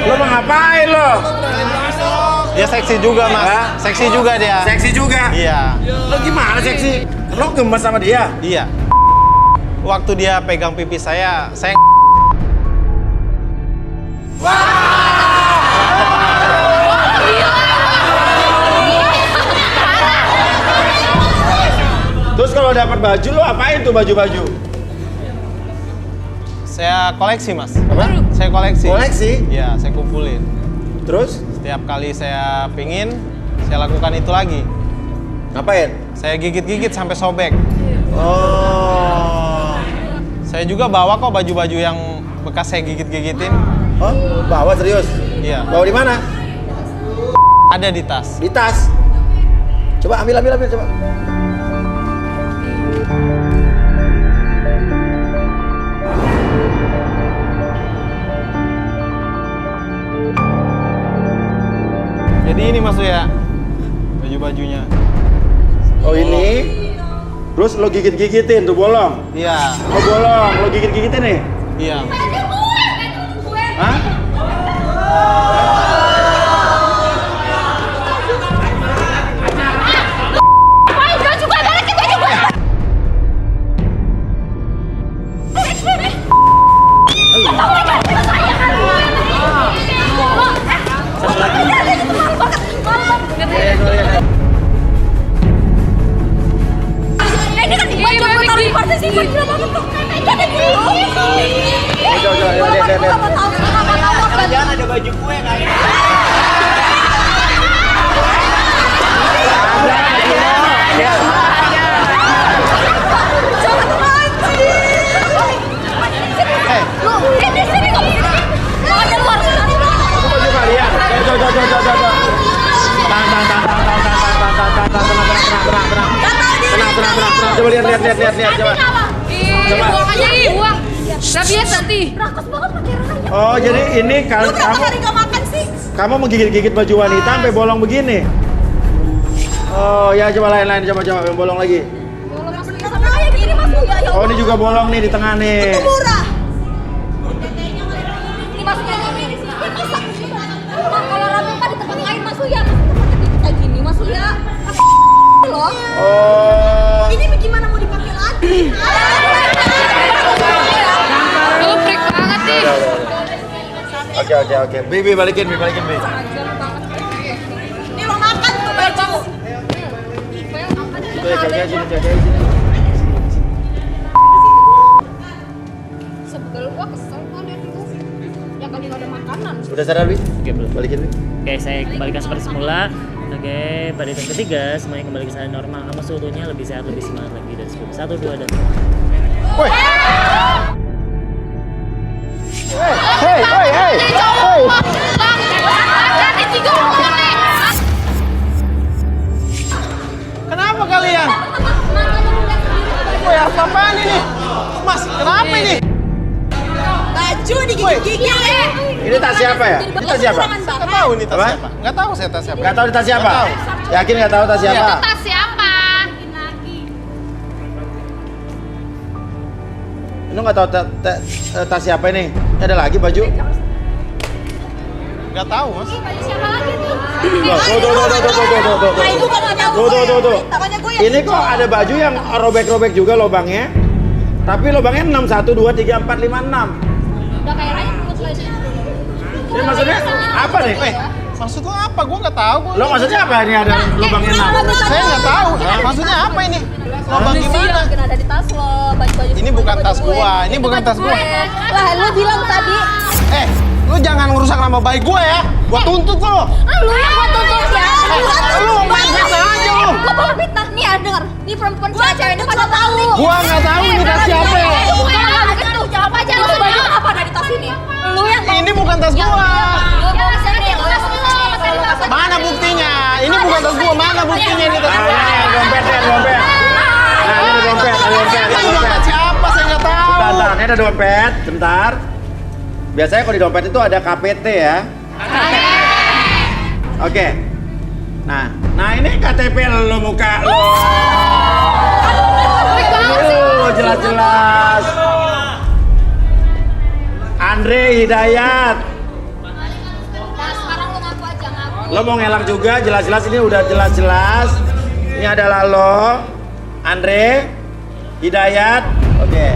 Lo mau ngapain lo? Dia seksi juga, Mas. Hah? Seksi juga dia. Seksi juga? Iya. Lo gimana seksi? Lo gemes sama dia? Iya. Waktu dia pegang pipi saya Terus kalau dapat baju lo apain tuh baju-baju? saya koleksi, Mas. Apa? Saya koleksi. Koleksi? Iya, saya kumpulin. Terus Setiap kali saya pingin, saya lakukan itu lagi. ngapain? Saya gigit-gigit sampai sobek. Oh. Saya juga bawa kok baju-baju yang bekas saya gigit-gigitin. Oh, bawa serius? Iya. Bawa di mana? Ada di tas. Di tas. Coba ambil coba. Jadi ini Mas ya, baju-bajunya. Oh ini. Terus lo gigit-gigitin tuh bolong. Iya, Oh bolong, lo gigit-gigitin nih. iya. Hah? Jangan ada baju gue kan. Baju kalian. Coba. Tenang. Coba lihat coba. Buang aja nih, buang. Gak biasa nih. Oh jadi ini kalau kamu Gak makan sih. kamu menggigit-gigit baju wanita sampai bolong begini. Oh ya coba lain coba yang bolong lagi. Oh ini juga bolong nih di tengah nih. Murah. Ini masuknya ini. Kalau ramen mah di tempat lain masuk ya. Kayak gini masuk ya. Loh. Oh. Ini bagaimana mau dipakai lagi? Lu freak banget nih. Oke. Bi balikin Bi. Ini lo makan tuh baju. Jaga sini. Sebetulnya gua kesel kan lihat itu. Yang kali nggak ada makanan. Udah sadar Bi? Oke, belum. Balikin Bi. Oke, saya kembalikan seperti semula. Oke, pada hitung ketiga, semuanya kembali ke sana normal. Kamu seutuhnya lebih sehat, lebih semangat lagi dari 10. 1, 2, dan 3. Woi. Hey. Kenapa kalian? Woi, apa-apaan ini? Mas, kenapa ini? Baju digigit-gigit. Ini tas siapa ya? Ini tas siapa? Nggak tahu ini tas Apa? siapa. Nggak tahu saya tas siapa. Gak tahu di tas siapa? Nggak tahu. Yakin gak tahu tas siapa? Tas siapa? Lu gak tahu tas siapa ini? Ini ada lagi baju? Nggak tahu, Mas. Siapa lagi tuh? Tuh. Ini kok ada baju yang robek-robek juga lubangnya. Tapi lubangnya 6, 1, 2, 3, 4, 5, 6. Udah kayak raya perut lagi. Ini maksudnya apa nih? Maksud lo apa? Gua nggak tahu. Lo maksudnya apa ini ada lubangnya 6? Saya nggak tahu. Maksudnya apa ini? Lubang gimana? Mungkin ada di tas lo, baju-baju. Ini bukan tas gua. Ini bukan tas gua. Lah, lu bilang tadi. Lu jangan ngerusak nama baik gua ya. Gua tuntut lo. Lu yang gua tuntut ya. Lu main fitnah aja lu. Gua mau fitnah. Nih, denger. Nih perempuan cewek itu pada tahu. Gua nggak tahu ini tas siapa ya. Bukan gitu. apa aja? Lu baju apa ada di tas ini? Lu yang Ini bukan tas gua. Lu bawa sendiri. Mana buktinya? Ini bukan tas gua. Mana buktinya ini tas gua? Dompet. Nah, ini ada dompet, Ini dompet siapa? Saya nggak tahu. Bentar, ini ada dompet. Sebentar. Biasanya kalau di dompet itu ada KPT ya. Oke. Nah ini KTP lo muka lo. Jelas-jelas. Andre Hidayat. Sekarang lu ngaku aja, ngaku. Lo mau ngelak juga, jelas-jelas ini udah jelas-jelas. Ini adalah lo, Andre Hidayat. Oke.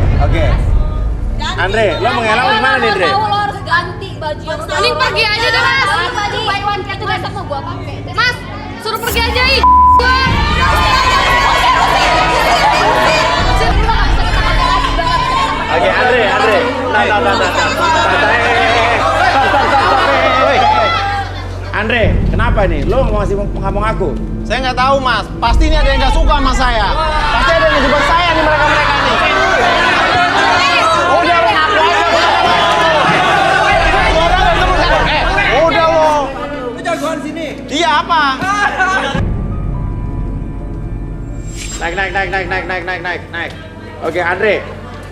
Andre, lo mau ngelak gimana nih, Andre? Lo harus ganti baju yang sama. Mending pergi aja deh, Mas. Baju buy one get two besok mau gua pakai. Mas, suruh pergi aja, ih. Oke, Andre. Nah. Andre, kenapa nih? Lo masih ngomong aku? Saya nggak tahu, Mas. Pasti ini ada yang nggak suka sama saya. Pasti ada yang ngejebak saya nih mereka nih. Udah lo ngaku aja. Udah lo. Lu jagoan sini. Iya apa? Naik. Oke, Andre.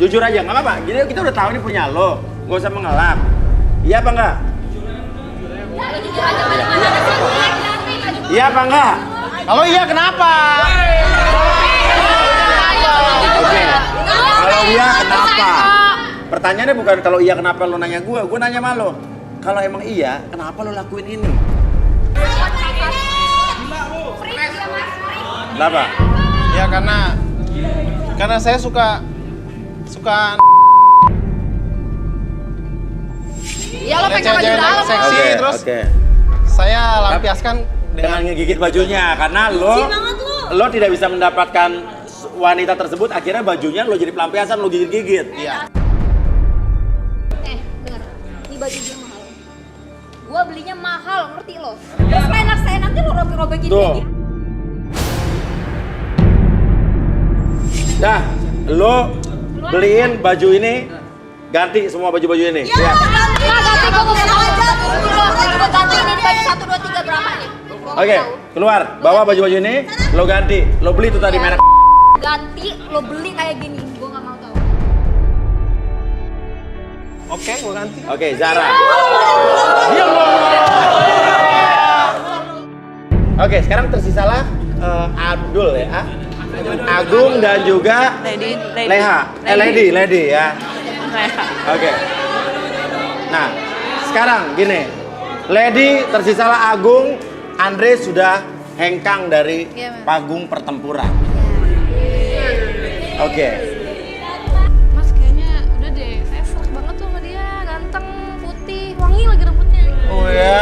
Jujur aja, nggak apa-apa. Jadi kita udah tahu ini punya lo. Nggak usah mengelak. Iya apa enggak? Iya apa enggak? Kalau iya kenapa? Oke. Kalau iya kenapa? Pertanyaannya bukan kalau iya kenapa lo nanya gue nanya sama lo. Kalau emang iya, kenapa lo lakuin ini? Kenapa? Ya karena saya suka Ya lo pegang baju cewek-cewek dalam. seksi terus Oke. saya lampiaskan Dengan dengan ngegigit bajunya karena lo tidak bisa mendapatkan wanita tersebut, akhirnya bajunya lo jadi pelampiasan, lo gigit-gigit. iya. Dengar. Ini baju gue mahal. Gua belinya mahal, ngerti lo? Terus enak saya nanti lo robek-robekin Tuh. lagi. Dah, lo beliin baju ini, ganti semua baju-baju ini. Ya, Siap. ganti gua mau aja. Gua ganti ini baju 1, 2, 3 berapa nih? Oke, keluar, bawa baju-baju ini, lo ganti, lo beli itu tadi merek. Ganti, lo beli kayak gini. Gua nggak mau tahu. Oke, gua ganti. Oke, Zara. Oke, sekarang tersisalah Abdul ya. Agung dan juga Lady ya. Oke. Nah, sekarang gini. Lady tersisalah Agung, Andre sudah hengkang dari panggung pertempuran. Oke. Mas kayaknya udah deh, saya serak banget tuh sama dia, ganteng, putih, wangi lagi rambutnya. Oh ya.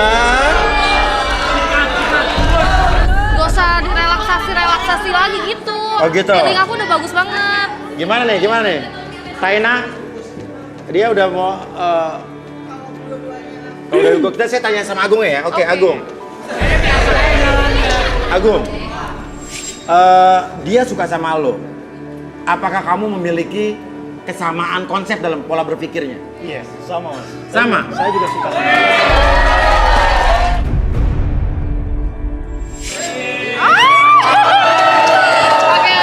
Gak usah direlaksasi lagi gitu. Oh gitu. Feeling aku udah bagus banget. Gimana nih? Taina, dia udah mau. Kalau dari gua, saya tanya sama Agung ya. Oke, Agung. Dia suka sama lo. Apakah kamu memiliki kesamaan konsep dalam pola berpikirnya? Iya, sama Mas. Sama. Saya juga suka sama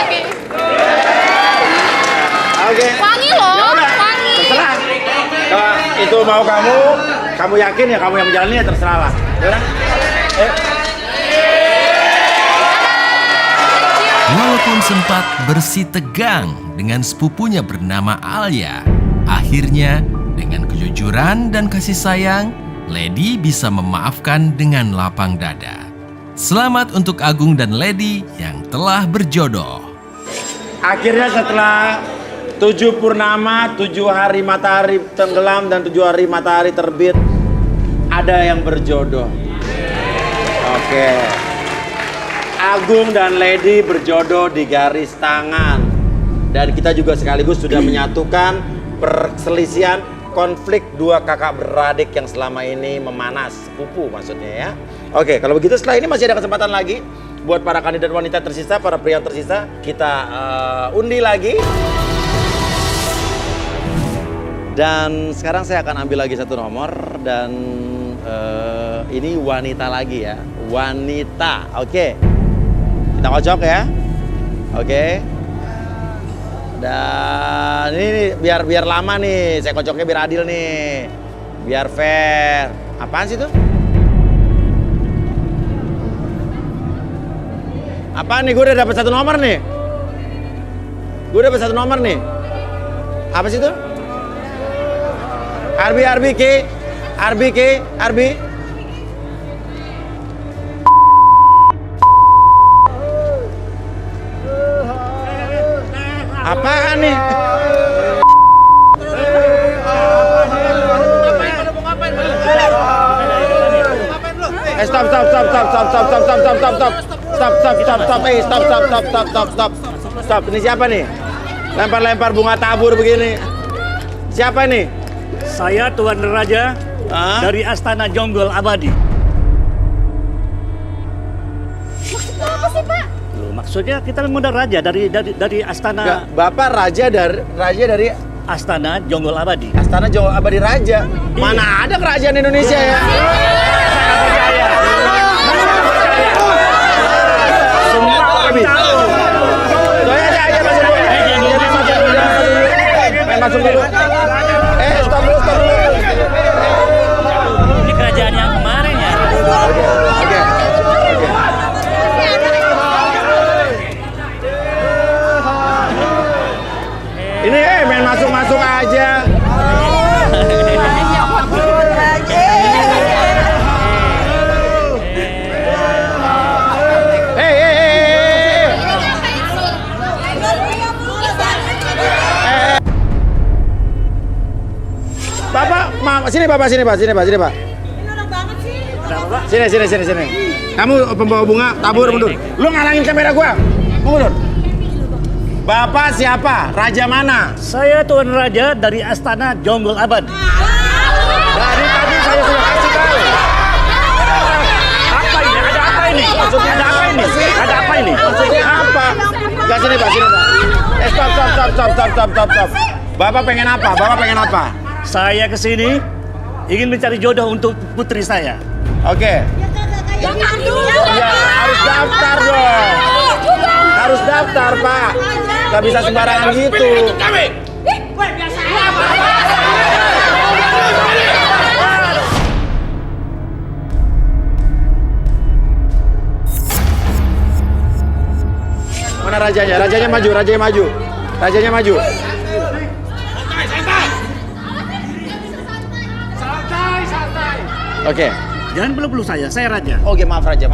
Oke. Oke. Wangi loh, Ya udah, wangi. terserah. Kalau itu mau kamu yakin ya kamu yang menjalani ya terserah lah. Ya udah. Walaupun sempat bersih tegang dengan sepupunya bernama Alia, akhirnya dengan kejujuran dan kasih sayang, Lady bisa memaafkan dengan lapang dada. Selamat untuk Agung dan Lady yang telah berjodoh. Akhirnya setelah 7 purnama, 7 hari matahari tenggelam dan 7 hari matahari terbit, ada yang berjodoh. Oke. Agung dan Lady berjodoh di garis tangan. Dan kita juga sekaligus sudah menyatukan perselisihan konflik dua kakak beradik yang selama ini memanas. Sepupu maksudnya ya. Oke, kalau begitu setelah ini masih ada kesempatan lagi buat para kandidat wanita tersisa, para pria tersisa. Kita undi lagi. Dan sekarang saya akan ambil lagi satu nomor dan ini wanita lagi ya. Wanita. Oke. Kita kocok ya. Oke. Dan ini biar lama nih. Saya kocoknya biar adil nih. Biar fair. Apaan sih itu? Apaan nih? Gue udah dapat satu nomor nih. Apa sih itu? Arbi. Apaan nih? Stop. Ini siapa nih? Lempar bunga tabur begini. Siapa nih? Saya Tuan Raja dari Astana Jonggol Abadi. Maksudnya apa sih, Pak? Loh, maksudnya kita muda raja dari Astana. Enggak, Bapak raja dari Astana Jonggol Abadi. Astana Jonggol Abadi Raja. Mana ada kerajaan Indonesia ya? Semua orang tahu. Masuk dulu. Stop dulu. Ini kerajaan yang kemarin ya. Oke. Ini main masuk aja. Bapak, sini Pak. Sini. Kamu pembawa bunga, tabur mundur. Lu ngalangin kamera gua. Mundur. Bapak siapa? Raja mana? Saya Tuan Raja dari Astana Jonggol Abadi. Dari tadi saya sudah kasih tahu. Apa ini? Ada apa ini? Maksudnya ada apa ini? Maksudnya apa? Enggak, sini Pak. Stop. Bapak pengen apa? Saya kesini ingin mencari jodoh untuk putri saya. Oke. Ya harus daftar dong. Harus daftar, Pak. Gak bisa sembarangan gitu. Mana rajanya? Rajanya maju. Oke. Jangan peluk-peluk saya raja. Oke, maaf Raja.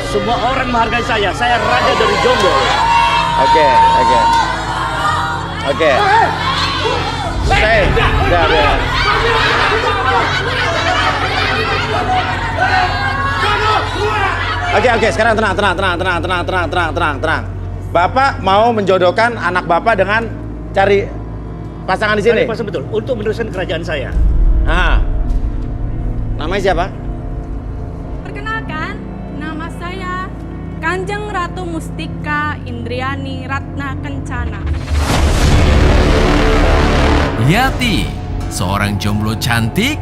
Semua orang menghargai saya raja dari Jonggol. Oke. Stay. Udah. Oke, sekarang tenang. Bapak mau menjodohkan anak Bapak dengan cari pasangan di sini? Pasangan betul, untuk meneruskan kerajaan saya. Nah, namanya siapa? Perkenalkan, nama saya Kanjeng Ratu Mustika Indriani Ratna Kencana. Yati, seorang jomblo cantik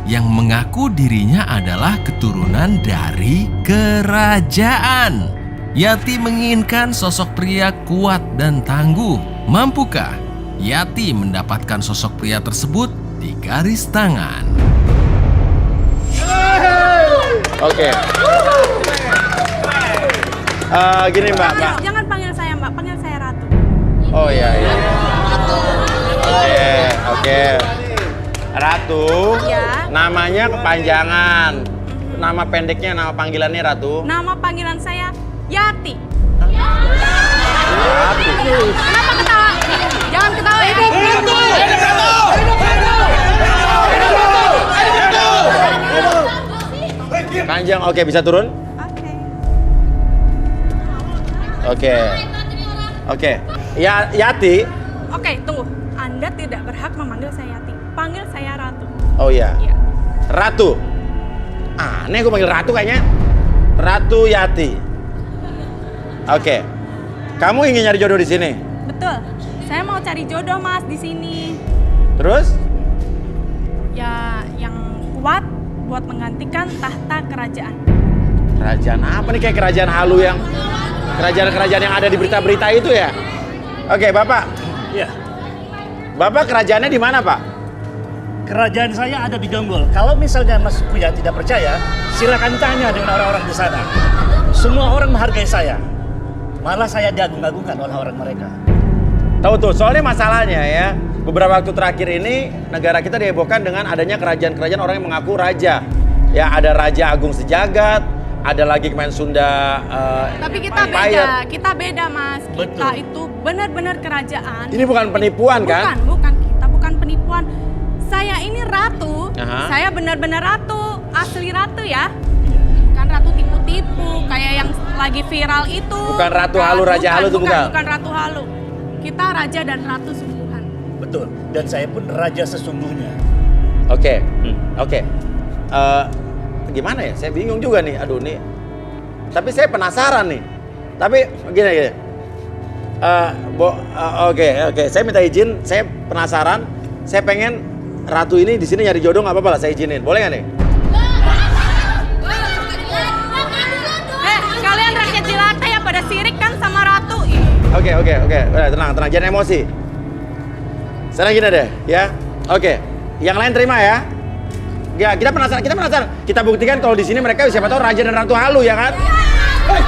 yang mengaku dirinya adalah keturunan dari kerajaan. Yati menginginkan sosok pria kuat dan tangguh. Mampukah Yati mendapatkan sosok pria tersebut di garis tangan? Oke. Gini Mbak. Jangan panggil saya Mbak, panggil saya Ratu. Oh iya. Oke. Ratu. Ya. Namanya kepanjangan. Nama pendeknya, nama panggilannya Ratu. Nama panggilan saya Yati. Ratu. Kenapa ketawa? Jangan ketawa ya. Kanjeng, oke, bisa turun? Oke. Ya, Yati. Oke, tunggu. Anda tidak berhak memanggil saya Yati. Panggil saya Ratu. Oh iya. Iya. Ratu. Aneh gue panggil Ratu kayaknya. Ratu Yati. Oke. Kamu ingin nyari jodoh di sini? Betul. Saya mau cari jodoh Mas di sini. Terus? Ya yang kuat buat menggantikan tahta kerajaan. Kerajaan apa nih, kayak kerajaan halu yang kerajaan-kerajaan yang ada di berita-berita itu ya? Oke, Bapak. Iya. Bapak kerajaannya di mana, Pak? Kerajaan saya ada di Jonggol. Kalau misalnya Mas Buya tidak percaya, silakan tanya dengan orang-orang di sana. Semua orang menghargai saya. Malah saya diagung-agungkan oleh orang mereka. Tahu tuh, soalnya masalahnya ya, beberapa waktu terakhir ini negara kita dihebohkan dengan adanya kerajaan-kerajaan orang yang mengaku raja. Ya, ada Raja Agung Sejagat, ada lagi kemarin Sunda Tapi kita Empire. kita beda Mas. Kita Betul. itu benar-benar kerajaan. Ini bukan penipuan kan? Bukan, kita bukan penipuan. Saya ini ratu. Aha. Saya benar-benar ratu, asli ratu ya. Bukan ratu tipu-tipu kayak yang lagi viral itu. Bukan ratu halu, raja halu itu bukan? Bukan ratu halu. Kita raja dan ratu sungguhan. Betul. Dan saya pun raja sesungguhnya. Oke, oke. Gimana ya? Saya bingung juga nih. Aduh nih. Tapi saya penasaran nih. Tapi gini. Oke. Saya minta izin. Saya penasaran. Saya pengen ratu ini di sini nyari jodoh, nggak apa-apa lah. Saya izinin. Boleh nggak nih? Kalian rakyat jelata ya pada sirik kan sama ratu. Oke. Udah, tenang. Jangan emosi. Sekarang gini deh, ya. Oke. Yang lain terima ya. Ya, kita penasaran. Kita buktikan kalau di sini mereka siapa tahu raja dan ratu halu ya kan? Hei,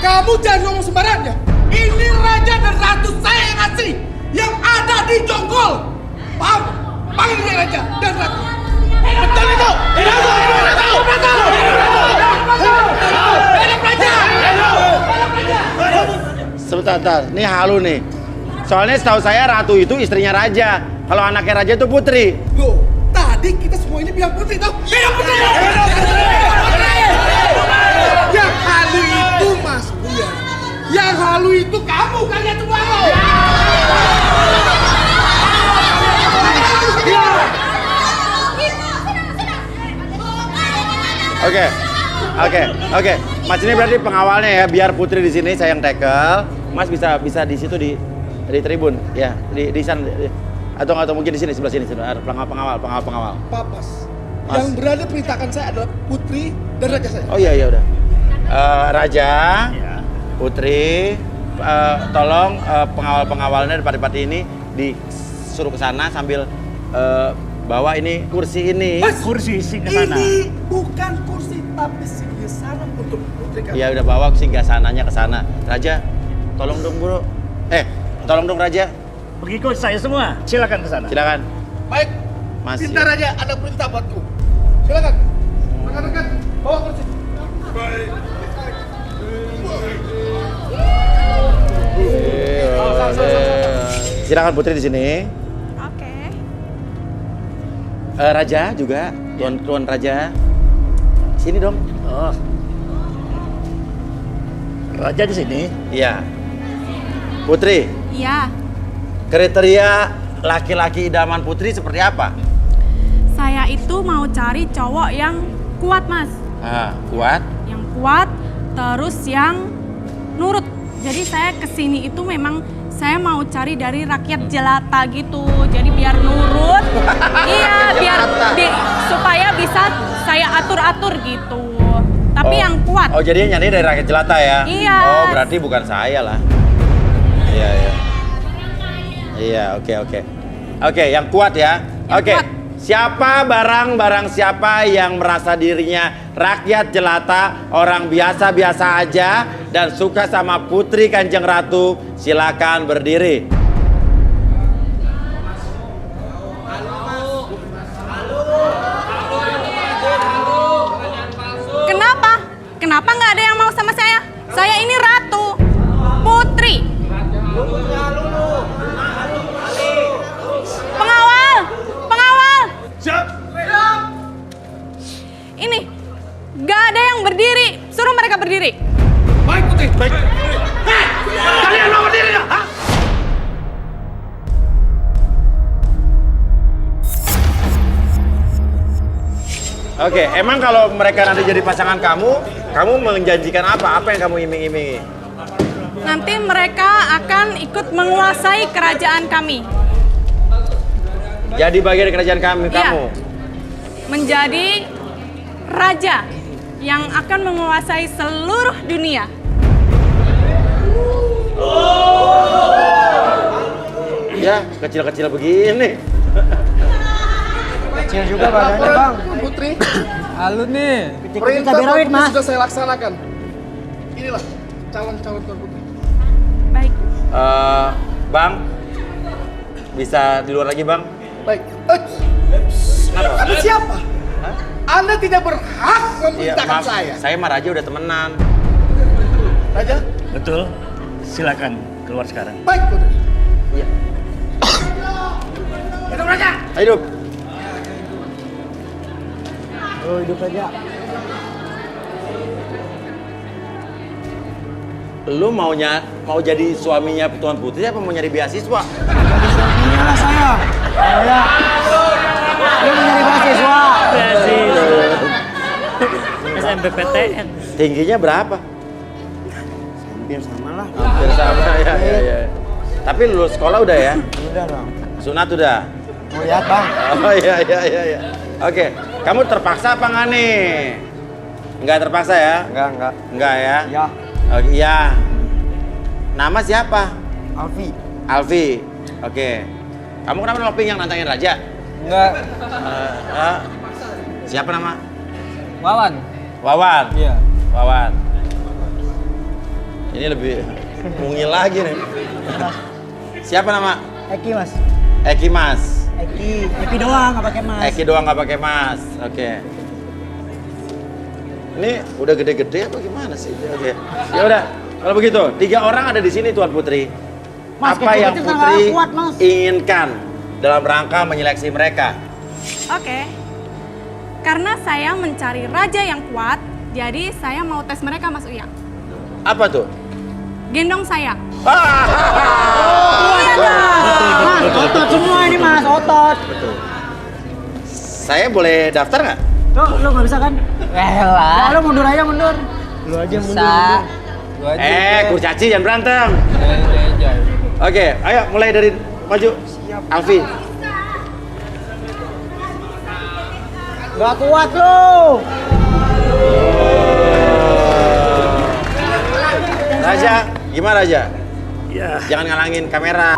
kamu jangan ngomong sembarangan ya. Ini raja dan ratu saya yang asli, yang ada di Jonggol. Paham? Panggil dia raja dan ratu. Betul itu. Sebentar. Ini halu nih. Soalnya setahu saya ratu itu istrinya raja. Kalau anaknya raja itu putri. Loh, tadi kita semua ini bilang putri tau? Hidup putri! Yang halu itu Mas Buya. Yang halu itu kamu, kalian semua lo. Oke. Mas ini berarti pengawalnya ya, biar putri di sini saya yang tackle. Mas bisa di situ di tribun ya, di sana atau mungkin di sini sebelah sini pengawal. Papas. Yang berada perintahkan saya adalah putri dan raja saya. Oh iya udah. Raja, Ya. putri, tolong pengawal-pengawalnya dari parti-parti ini disuruh ke sana sambil bawa ini kursi ini. Mas, Kursi singgasana. ini bukan kursi tapi singgasana untuk putri kami. Ya udah bawa singgasananya ke sana. Raja, tolong dong bro. Tolong dong Raja. Pengikut saya semua, silakan ke sana. Silakan. Baik, Mas. pintar aja, ada perintah buatku. Silakan. Rekan-rekan, bawa kursi. Baik. Silakan putri di sini. Oke. Raja juga, tuan Raja. Sini dong. Oh. Raja di sini. Iya. Putri, Iya. kriteria laki-laki idaman putri seperti apa? Saya itu mau cari cowok yang kuat Mas. Kuat. Yang kuat, terus yang nurut. Jadi saya kesini itu memang saya mau cari dari rakyat jelata gitu. Jadi biar nurut, iya biar supaya bisa saya atur-atur gitu. Tapi yang kuat. Oh jadi nyari dari rakyat jelata ya? Iya. Oh berarti bukan saya lah. Iya, oke. Oke, yang kuat ya. Yang Oke. kuat. Siapa barang siapa yang merasa dirinya rakyat jelata, orang biasa-biasa aja dan suka sama Putri Kanjeng Ratu, silakan berdiri. Kenapa nggak ada yang mau sama saya? Saya ini ratu, putri. Pengawal. Siap. Ini nggak ada yang berdiri. Suruh mereka berdiri. Baik putri. Baik. Hei, kalian mau berdiri nggak? Hah? Oke, emang kalau mereka nanti jadi pasangan kamu menjanjikan apa? Apa yang kamu iming-imingi? nanti mereka akan ikut menguasai kerajaan kami. Jadi bagian kerajaan kami, Iya. kamu. Menjadi raja yang akan menguasai seluruh dunia. Ya, kecil-kecil begini. Kecil juga badannya, Bang. Putri, Halu nih. perintah Tuan Putri sudah saya laksanakan. Inilah calon-calon Tuan Putri. Baik. Bang, bisa di luar lagi, Bang? Baik. Anda siapa? Anda tidak berhak memerintahkan maaf, saya. Saya sama Raja udah temenan. Raja, Betul. Silakan keluar sekarang. baik Putri. Iya. Hidup Raja. Hidup. Oh, hidup aja. Lu mau jadi suaminya Tuan Putri apa mau nyari beasiswa? Suaminya lah saya. Saya. Dia mau nyari beasiswa. SNMPTN. Tingginya berapa? Hampir sama lah. Hampir sama ya. Tapi lulus sekolah udah ya? Udah dong. Sunat udah? Mau lihat, Bang? Oh iya. Oke, kamu terpaksa apa nggak nih? Nggak terpaksa ya? Enggak. Nggak ya? Ya, Oh, iya. Nama siapa? Alfi. Alfi. Oke. Kamu kenapa noping yang nantangin Raja? Enggak. Siapa nama? Wawan. Wawan. Iya. Wawan. Ini lebih mungil lagi nih. Siapa nama? Eki, Mas. Eki Mas. Eki doang, nggak pakai Mas. Eki doang nggak pakai Mas. Oke. Ini udah gede-gede apa gimana sih? Oke. Ya udah. Kalau begitu, 3 orang ada di sini Tuan Putri. Mas, Apa yang kecil-kecil Putri nggak kuat, Mas. inginkan dalam rangka menyeleksi mereka? Oke. Karena saya mencari raja yang kuat, jadi saya mau tes mereka, Mas Uya. Apa tuh? Gendong saya. Mas, otot semua ini, Mas. Otot. Saya boleh daftar nggak? Lu nggak bisa kan? Lah. Lu mundur aja, mundur. Lu aja mundur. Lu aja. Kurcaci jangan berantem. Oke, ayo mulai dari maju. Alfi. Gak kuat lu. Raja, gimana Raja? Ya, Jangan ngalangin kamera.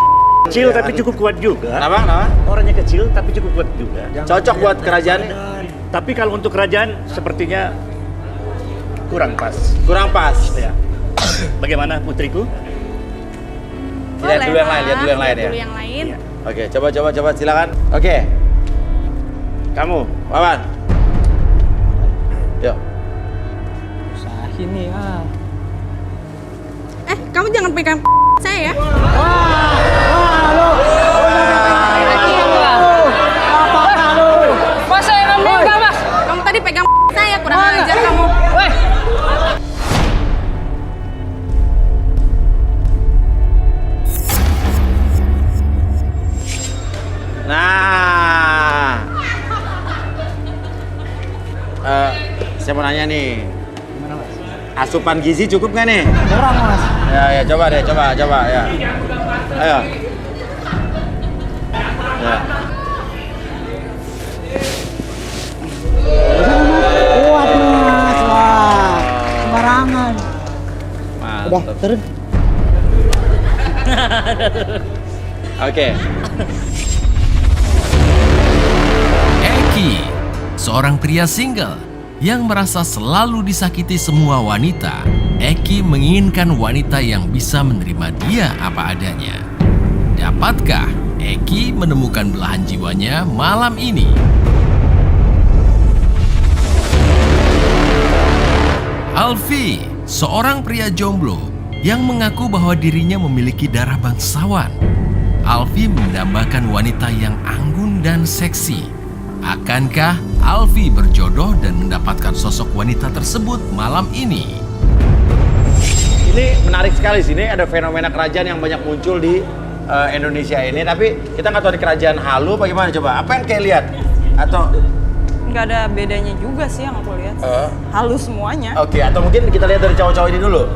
kecil tapi cukup kuat juga. Kenapa? Orangnya kecil tapi cukup kuat juga. Cocok buat kerajaan ini? Tapi kalau untuk kerajaan sepertinya kurang pas. Kurang pas. Ya. Bagaimana putriku? Lihat dulu yang lain, lihat dulu yang lain ya. Dulu yang lain. Oke, coba silakan. Oke. Kamu, Wawan. Yuk. Usahin nih, Kamu jangan pegang saya ya. Masa yang nembak, Mas? Kamu tadi pegang saya, kurang ajar kamu. Nah. Saya mau nanya nih. Asupan gizi cukup nggak nih? kurang, Mas. Ya, coba deh, coba ya. Ayo. Ya. Kuat, Mas. Wah, sembarangan. Mantap. Udah, turun. Oke. Eki, seorang pria single yang merasa selalu disakiti semua wanita. Eki menginginkan wanita yang bisa menerima dia apa adanya. Dapatkah Eki menemukan belahan jiwanya malam ini? Alfi, seorang pria jomblo yang mengaku bahwa dirinya memiliki darah bangsawan. Alfi mendambakan wanita yang anggun dan seksi. Akankah Alfi berjodoh dan mendapatkan sosok wanita tersebut malam ini? Ini menarik sekali sini, ada fenomena kerajaan yang banyak muncul di Indonesia ini, tapi kita nggak tahu di kerajaan Halu bagaimana coba? Apa yang kayak lihat? Atau Nggak ada bedanya juga sih yang aku lihat. Halus semuanya. Oke, atau mungkin kita lihat dari cowok-cowok ini dulu.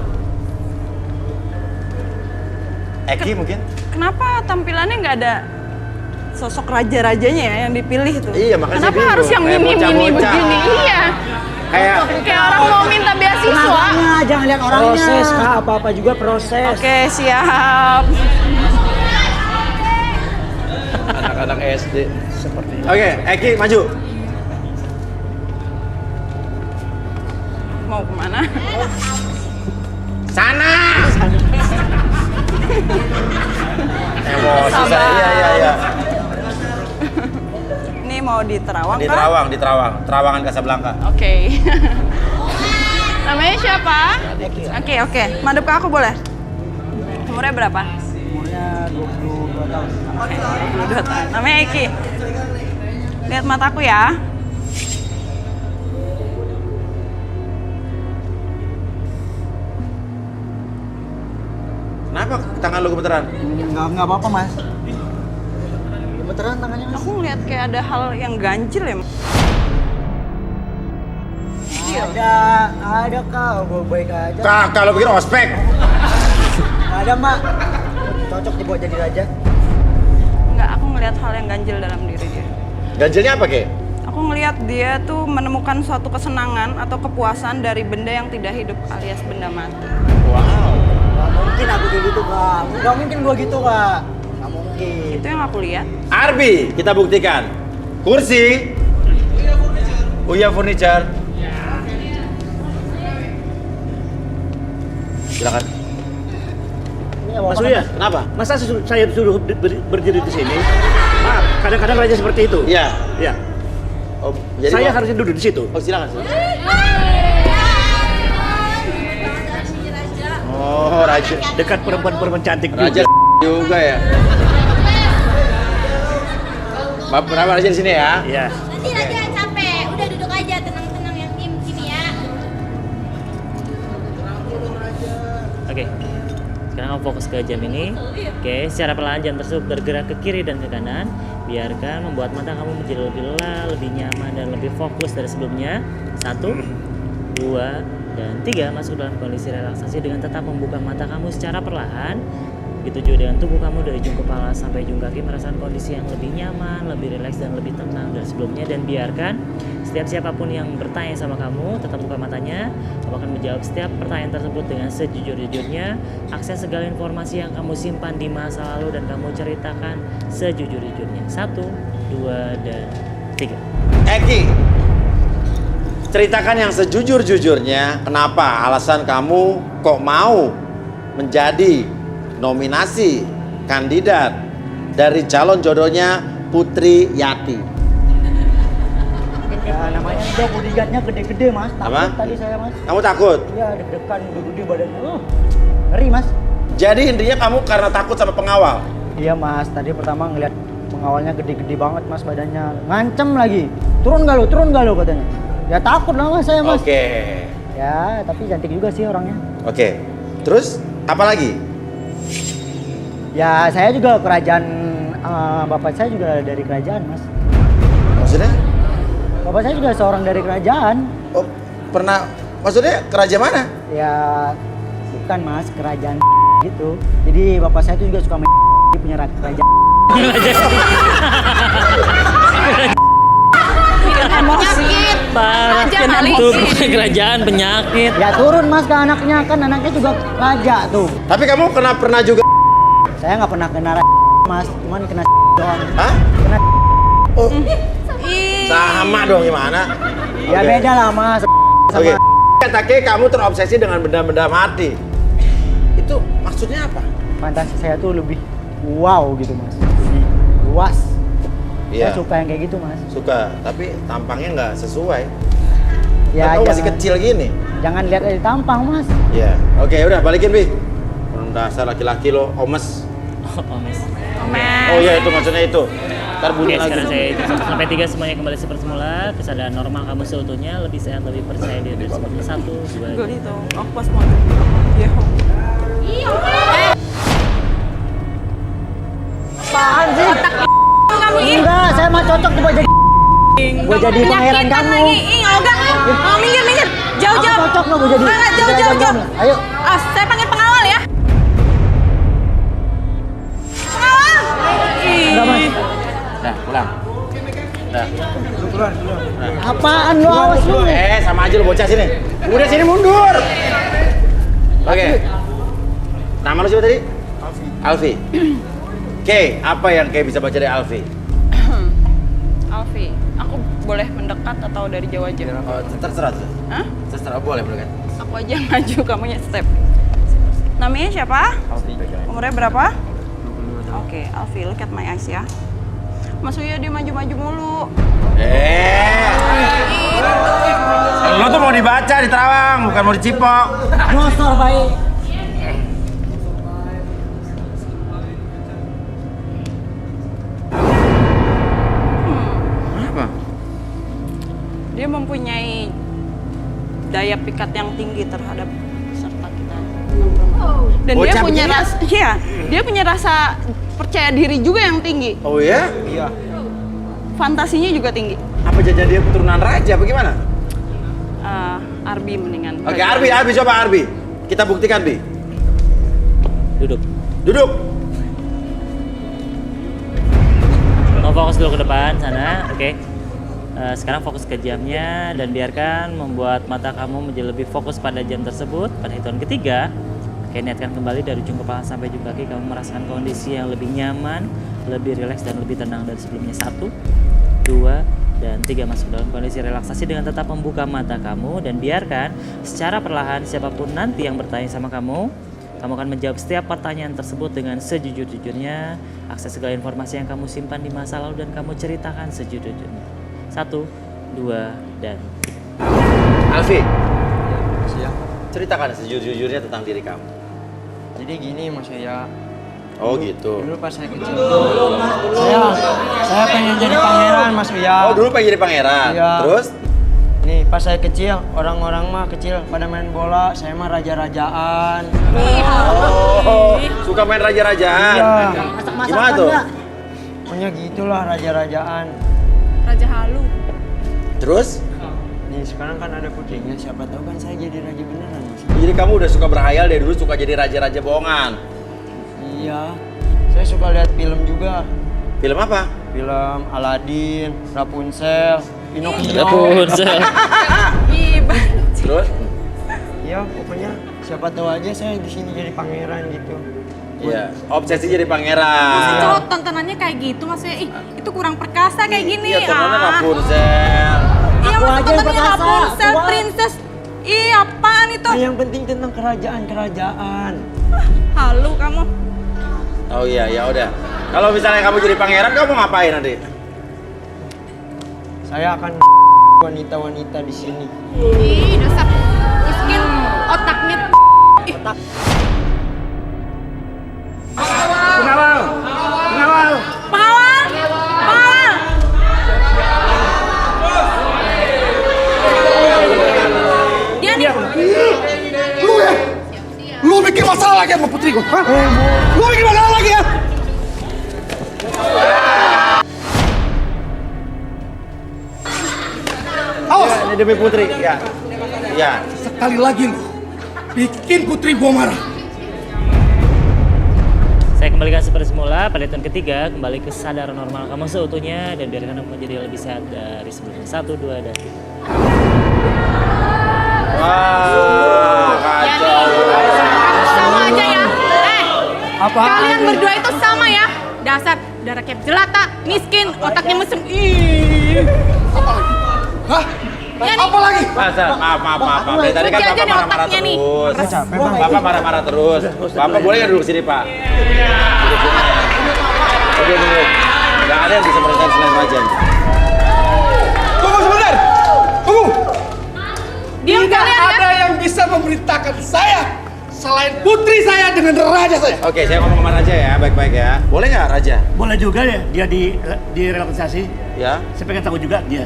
Eki mungkin? Kenapa tampilannya nggak ada sosok raja-rajanya ya yang dipilih tuh? Iya, makanya Kenapa bingung. harus yang Kayak mini-mini bocah-bocah. begini? Iya. Kayak orang mau minta beasiswa. Jangan lihat orangnya. Proses, Kak. Apa-apa juga proses. Oke, siap. anak-anak SD. Seperti itu. Oke, Eki maju. Mau kemana? Sana. Emosi saya. Iya. Ini mau di Terawang Di kah? Terawang, di Terawang. Terawangan Casablanca. Oke. Namanya siapa? Oke. Madep ke aku boleh? Umurnya berapa? Umurnya 22 tahun. Oke, 22 tahun. Namanya Eki. Lihat mataku ya. Kenapa tangan lu gemeteran? Enggak apa-apa, Mas. Gemeteran tangannya, Mas. Aku ngeliat kayak ada hal yang ganjil ya. Ada Kak, gue baik aja. Kak, kalau bikin ospek. Ada, Mbak. Cocok dibuat jadi raja. Enggak, aku ngeliat hal yang ganjil dalam diri dia. Ganjilnya apa, Ke? Aku ngeliat dia tuh menemukan suatu kesenangan atau kepuasan dari benda yang tidak hidup alias benda mati. Wow. Gak mungkin aku kayak gitu, Kak. Gak mungkin gue gitu, Kak. Gak mungkin. Itu yang aku lihat. Arbi, kita buktikan. Kursi. Uya Furniture. Silakan. Mas Uya, Kenapa? masa saya disuruh berdiri di sini? Maaf, kadang-kadang raja seperti itu. Iya. Iya. Oh, jadi Saya mau- harusnya duduk di situ. Oh, silakan. Oh, raja. Dekat perempuan-perempuan cantik Raja juga. juga ya. Bapak berapa raja di sini ya? Iya. Nanti Raja capek, udah duduk aja tenang-tenang yang tim sini ya. Oke. Sekarang kamu fokus ke jam ini. Oke, secara perlahan jam tersebut bergerak ke kiri dan ke kanan. Biarkan membuat mata kamu menjadi lebih lelah, lebih nyaman, dan lebih fokus dari sebelumnya. 1, 2, dan 3. Masuk dalam kondisi relaksasi dengan tetap membuka mata kamu secara perlahan. Begitu juga dengan tubuh kamu dari ujung kepala sampai ujung kaki merasakan kondisi yang lebih nyaman, lebih rileks, dan lebih tenang dari sebelumnya. Dan biarkan setiap siapapun yang bertanya sama kamu tetap buka matanya. Kamu akan menjawab setiap pertanyaan tersebut dengan sejujur-jujurnya. Akses segala informasi yang kamu simpan di masa lalu dan kamu ceritakan sejujur-jujurnya. 1, 2, dan 3. Eki, ceritakan yang sejujur-jujurnya. Kenapa alasan kamu kok mau menjadi nominasi kandidat dari calon jodohnya Putri Yati? Ya namanya udah bodyguardnya gede-gede, Mas. Takut Apa? tadi saya, Mas. Kamu takut? Iya, deg-degan, udah gede badannya. Ngeri, Mas. Jadi intinya kamu karena takut sama pengawal? Iya, Mas. Tadi pertama ngeliat pengawalnya gede-gede banget, Mas, badannya. Ngancem lagi. Turun gak lo katanya. Ya takut lah, Mas, saya, Mas. Oke. Ya, tapi cantik juga sih orangnya. Oke. Terus apa lagi? Ya, saya juga kerajaan, bapak saya juga dari kerajaan, Mas. Maksudnya? Bapak saya juga seorang dari kerajaan. Oh, pernah, maksudnya kerajaan mana? Ya, bukan, Mas, kerajaan gitu. Jadi bapak saya tuh juga suka punya kerajaan. Emosi. Parah, tuh kerajaan penyakit. Ya turun, Mas, ke anaknya, kan anaknya juga raja tuh. Tapi kamu pernah juga? Saya nggak pernah kena Mas, cuman kena doang. Hah? Kena. Oh, sama dong gimana? Ya Oke. beda lah, Mas. Oke. Kata Ke, kamu terobsesi dengan benda-benda mati. Itu maksudnya apa? Fantasi saya tuh lebih wow gitu, Mas. Lebih luas. Iya. Saya suka yang kayak gitu, Mas. Suka, tapi tampangnya nggak sesuai. Ya, Kamu masih kecil gini. Jangan lihat dari tampang, Mas. Iya. Oke, udah balikin, Bi. Dasar laki-laki lo, omes. Omes. Oh iya, itu maksudnya itu. Ntar bunyi Oke, lagi. sekarang saya hitung 1 sampai 3 semuanya kembali seperti semula. Kesadaran normal kamu seutuhnya, lebih sehat, lebih percaya diri dari sebelumnya. 1, 2, Gue gitu. Aku pas mau. Iya. Apaan sih? Kamu ini. Enggak, saya mah cocok buat jadi buat jadi pangeran Penyakitan kamu. lagi. Ih, enggak. Oh, minggir. Jauh. Aku cocok lo buat jadi. Enggak, jauh. Ayo. Saya panggil pengawal ya. Dah, pulang. Dah. Apaan lu, awas lu? Sama aja lu bocah sini. Udah sini mundur. Oke. Nama lu siapa tadi? Alfi. Oke, apa yang kayak bisa baca dari Alfi? Alfi, aku boleh mendekat atau dari jauh aja? Oh, terserah tuh. Hah? Terserah, boleh mendekat. Aku aja maju, kamunya step. Namanya siapa? Alfi. Umurnya berapa? 22 tahun. Oke, Alfi, look at my eyes ya. Mas Uya dia maju-maju mulu. Lo tuh mau dibaca di Terawang, bukan mau dicipok. Nyosor baik. Kenapa? Dia mempunyai daya pikat yang tinggi terhadap peserta kita. Dan dia Bocah punya begini? rasa, iya, dia punya rasa percaya diri juga yang tinggi. Oh ya? Iya. Fantasinya juga tinggi. Apa jajan dia keturunan raja? Bagaimana? Arbi mendingan. Oke, Arbi coba Arbi. Kita buktikan, Bi. Duduk. Duduk. Mau fokus dulu ke depan sana, oke. Sekarang fokus ke jamnya dan biarkan membuat mata kamu menjadi lebih fokus pada jam tersebut. Pada hitungan ketiga, oke, niatkan kembali dari ujung kepala sampai ujung kaki. Kamu merasakan kondisi yang lebih nyaman, lebih rileks dan lebih tenang dari sebelumnya. 1, 2, dan 3. Masuk dalam kondisi relaksasi dengan tetap membuka mata kamu dan biarkan secara perlahan siapapun nanti yang bertanya sama kamu akan menjawab setiap pertanyaan tersebut dengan sejujur-jujurnya. Akses segala informasi yang kamu simpan di masa lalu dan kamu ceritakan sejujur-jujurnya. 1, 2, dan 3. Alfi, Siap. ceritakan sejujur-jujurnya tentang diri kamu. Jadi gini Mas Uya. Oh gitu. Dulu pas saya kecil saya pengen jadi pangeran Mas Uya. Oh dulu pengen jadi pangeran. Iya. Terus? Nih pas saya kecil, orang-orang mah kecil pada main bola, saya mah raja-rajaan. Oh, suka main raja-rajaan. Iya. Gimana tuh? Pokoknya gitulah raja-rajaan. Raja Halu. Terus? Nih sekarang kan ada putrinya, siapa tahu kan saya jadi raja beneran Mas. Jadi kamu udah suka berhayal dari dulu, suka jadi raja-raja bohongan. Iya. Saya suka lihat film juga. Film apa? Film Aladdin, Rapunzel, Pinocchio. Rapunzel. Terus? Iya, pokoknya siapa tahu aja saya di sini jadi pangeran gitu. Iya, obsesi jadi pangeran. Cowok tontonannya kayak gitu maksudnya, itu kurang perkasa kayak gini. Iya, tontonannya Rapunzel. Iya, Aku masa aja yang tontonnya perkasa. Rapunzel, Wah. princess. Ih, apaan itu? Nah, yang penting tentang kerajaan-kerajaan. Halu kamu. Oh iya, ya udah. Kalau misalnya kamu jadi pangeran, kamu ngapain nanti? Saya akan wanita-wanita di sini. Ih, dasar miskin otaknya. Otak. Pengawal! Pengawal! Pengawal! Pengawal! Dia nih. Lu ya? Lu bikin masalah lagi sama putriku? Hah? Lu bikin masalah lagi ya? Awas! Ini demi putri, ya. Iya. Sekali lagi lu bikin putri gua marah. Saya kembalikan seperti semula. Pada hitungan ketiga, kembali ke kesadaran normal kamu seutuhnya dan biarkan kamu menjadi lebih sehat dari sebelumnya. 1, 2, dan 3. Wah, kacau. Sama aja ya. Apa? Kalian berdua itu sama ya. Dasar darah kayak jelata, miskin, otaknya mesem. Ih. Hah? Ya nih. Apa lagi? Maaf. Dari tadi kan Kunci aja Bapak nih marah-marah otaknya nih. terus. Bapak marah-marah terus. Bapak boleh nggak duduk sini, Pak? Duduk sini. Duduk. Nggak ada yang bisa merintah selain Raja. Tunggu sebentar. Tunggu. Diam Tidak kalian ya. ada yang bisa memerintahkan saya selain putri saya dengan raja saya. Oke, saya ngomong sama Raja ya, baik-baik ya. Boleh nggak Raja? Boleh juga ya dia di relaksasi. Ya? Saya pengen tahu juga dia.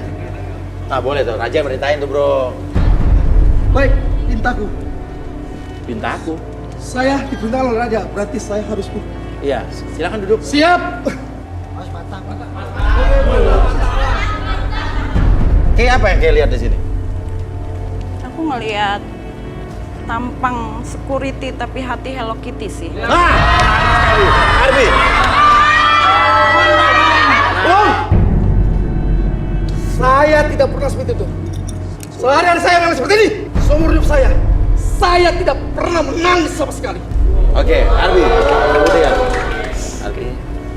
Nah, boleh tuh. Raja merintahin tuh, Bro. Baik, pintaku. Pinta aku. Saya diperintahkan oleh raja, berarti saya harus tunduk. Iya, silakan duduk. Siap. Kayak apa yang kayak lihat di sini? Aku ngelihat tampang security tapi hati Hello Kitty sih. Arbi. Saya tidak pernah seperti itu. Sehari-hari saya memang seperti ini. Seumur hidup saya tidak pernah menangis sama sekali. Oke, Arbi. Kemudian. Oke,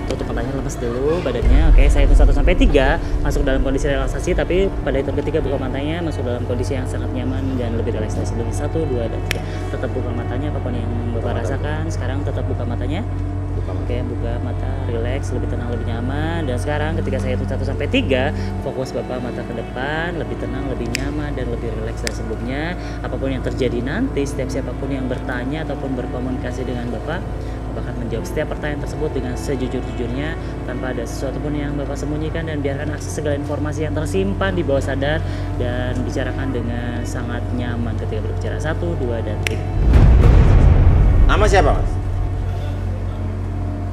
tutup matanya, lepas dulu badannya. Oke, saya hitung 1 sampai 3 masuk dalam kondisi relaksasi, tapi pada hitung ketiga buka matanya, masuk dalam kondisi yang sangat nyaman dan lebih relaksasi. 1, 2, dan 3. Tetap buka matanya, apapun yang Bapak rasakan. Sekarang tetap buka matanya. Oke, buka mata, relax, lebih tenang, lebih nyaman. Dan sekarang ketika saya hitung 1 sampai 3, fokus Bapak mata ke depan, lebih tenang, lebih nyaman, dan lebih relax dari sebelumnya. Apapun yang terjadi nanti, setiap siapapun yang bertanya ataupun berkomunikasi dengan Bapak akan menjawab setiap pertanyaan tersebut dengan sejujur-jujurnya, tanpa ada sesuatu pun yang Bapak sembunyikan, dan biarkan akses segala informasi yang tersimpan di bawah sadar dan bicarakan dengan sangat nyaman ketika berbicara. 1, 2, dan 3. Nama siapa, Mas?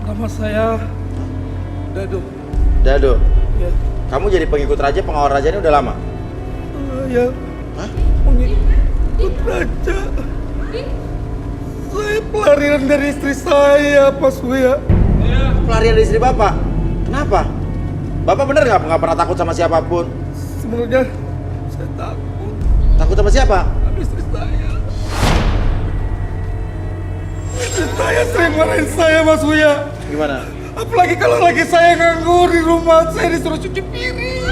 Nama saya Dado. Dado. Ya. Kamu jadi pengikut raja, pengawal raja ini udah lama? Ya. Hah? Pengikut raja. Saya pelarian dari istri saya, Mas Buya. Pelarian dari istri Bapak? Kenapa? Bapak bener nggak pernah takut sama siapapun? Sebenarnya saya takut. Takut sama siapa? Sama istri saya. Istri saya sering marahin saya, Mas Buya. Gimana? Apalagi kalau lagi saya nganggur di rumah, saya disuruh cuci piring.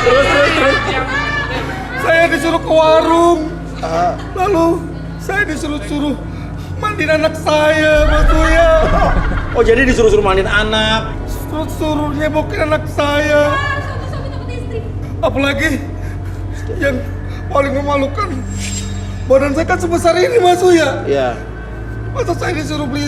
Terus. Saya disuruh ke warung. Lalu saya disuruh mandiin anak saya, Mas Buya. Oh, jadi disuruh-suruh mandiin anak? Suruh nyebokin anak saya. Apalagi yang paling memalukan, badan saya kan sebesar ini, Mas Buya. Iya. Masa saya disuruh beli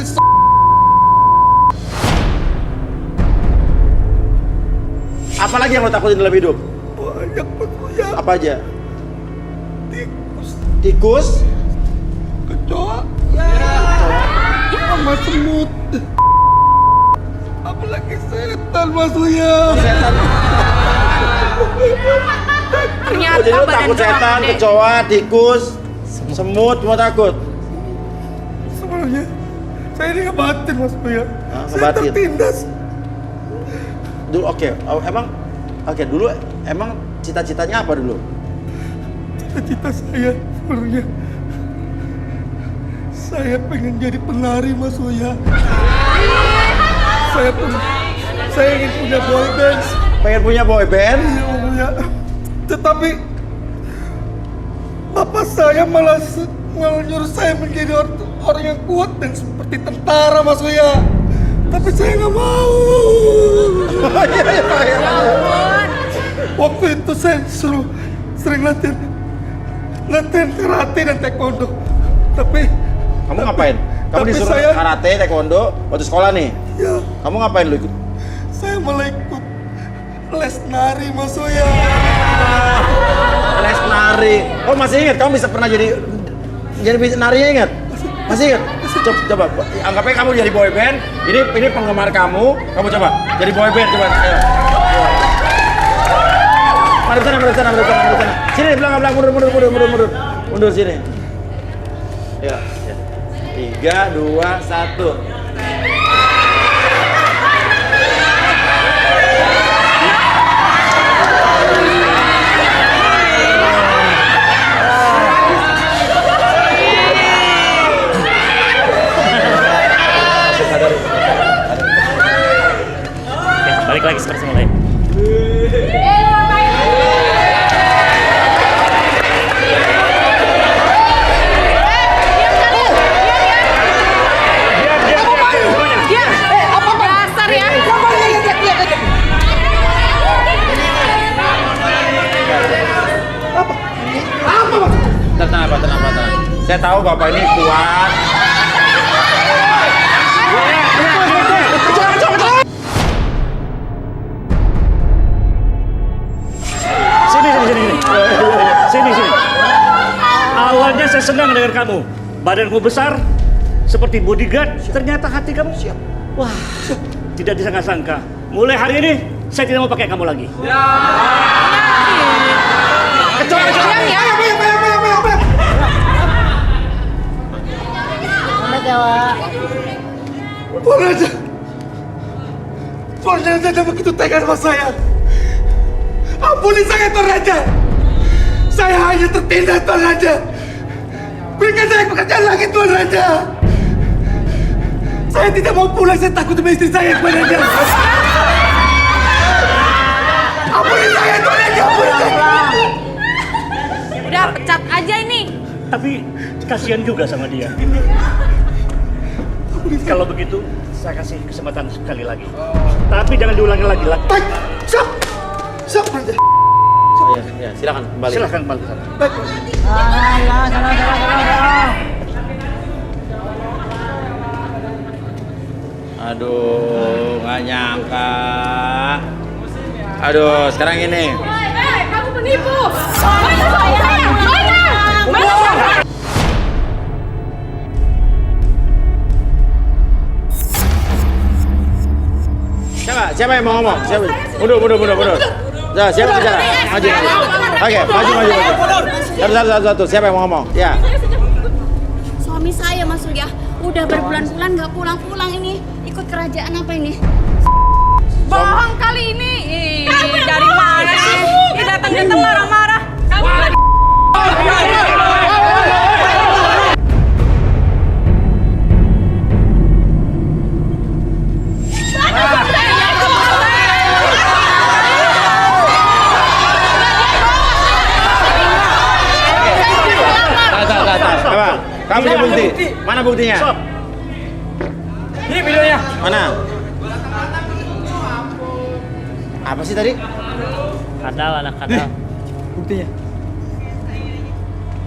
Apalagi yang lo takutin dalam hidup? banyak, Mas Buya. Apa aja? Tikus, Tikus? kecoa, sama semut. Apalagi setan, Mas Buya. Setan. Ternyata Oh, jadi lo badan takut doang setan, gede. kecoa, tikus, semut, semua takut? Sebenarnya saya ini ngebatin, Mas Buya. Hah, Saya ngebatin? tertindas. Dulu dulu emang cita-citanya apa dulu? Cita-cita saya sebenarnya saya pengen jadi penari, Mas Buya. Saya ingin punya boy band. Pengen punya boy band? Iya, Mas Buya. Tetapi bapak saya malah nyuruh saya menjadi orang yang kuat dan seperti tentara, Mas Buya. Tapi saya nggak mau. Waktu itu saya sering latihan karate dan taekwondo. Tapi Kamu ngapain? Kamu tapi disuruh saya- karate, taekwondo, waktu sekolah nih? ya, Kamu ngapain lu ikut? saya malah ikut les nari, Mas Buya. Les nari. Oh, masih ingat? Kamu bisa pernah jadi bisa narinya ingat? Masih ingat? Coba, anggapnya kamu jadi boy band. Ini penggemar kamu. Kamu coba jadi boy band, coba. Ayo. Mari ke sana. Sini, belakang, mundur sini. Ya. 3, 2, 1. Oke, balik lagi seperti semula. Dasar ya. Tenang. Saya tahu Bapak ini kuat. Sini. Awalnya saya senang dengan kamu. Badanmu besar, seperti bodyguard. Ternyata hati kamu siap. Wah, tidak disangka-sangka. Mulai hari ini, saya tidak mau pakai kamu lagi. Kecoa. Selamat ya, Wak. Boleh aja. Tuan Raja begitu tega sama saya. Ampuni saya, Tuan Raja. Saya hanya tertindas, Tuan Raja. Berikan saya pekerjaan lagi, Tuan Raja. Saya tidak mau pulang, saya takut sama istri saya, Tuan Raja. Ampuni saya, Tuan Raja. Ampuni saya. Udah pecat aja ini. Tapi kasihan juga sama dia. Kalau begitu, saya kasih kesempatan sekali lagi. Tapi jangan diulangi lagi. Baik, siap. Siap, Raja. Ya, silakan kembali. Silakan kembali. Baik. Aduh, nggak nyangka. Aduh, sekarang ini. Kamu penipu! Mana saya? Mana? Siapa yang mau ngomong? Siapa? Mundur. Nah, siapa bicara? Maju. Oke, maju. Satu. Siapa yang mau ngomong? Ya. Suami saya Mas Surya udah berbulan-bulan nggak pulang-pulang ini. Ikut kerajaan apa ini? Bohong kali ini. Ih, dari mana sih? Dia datang marah-marah. Kamu Kamu punya bukti? Mana buktinya? Ini videonya. Mana? Apa sih tadi? Kadal. Buktinya.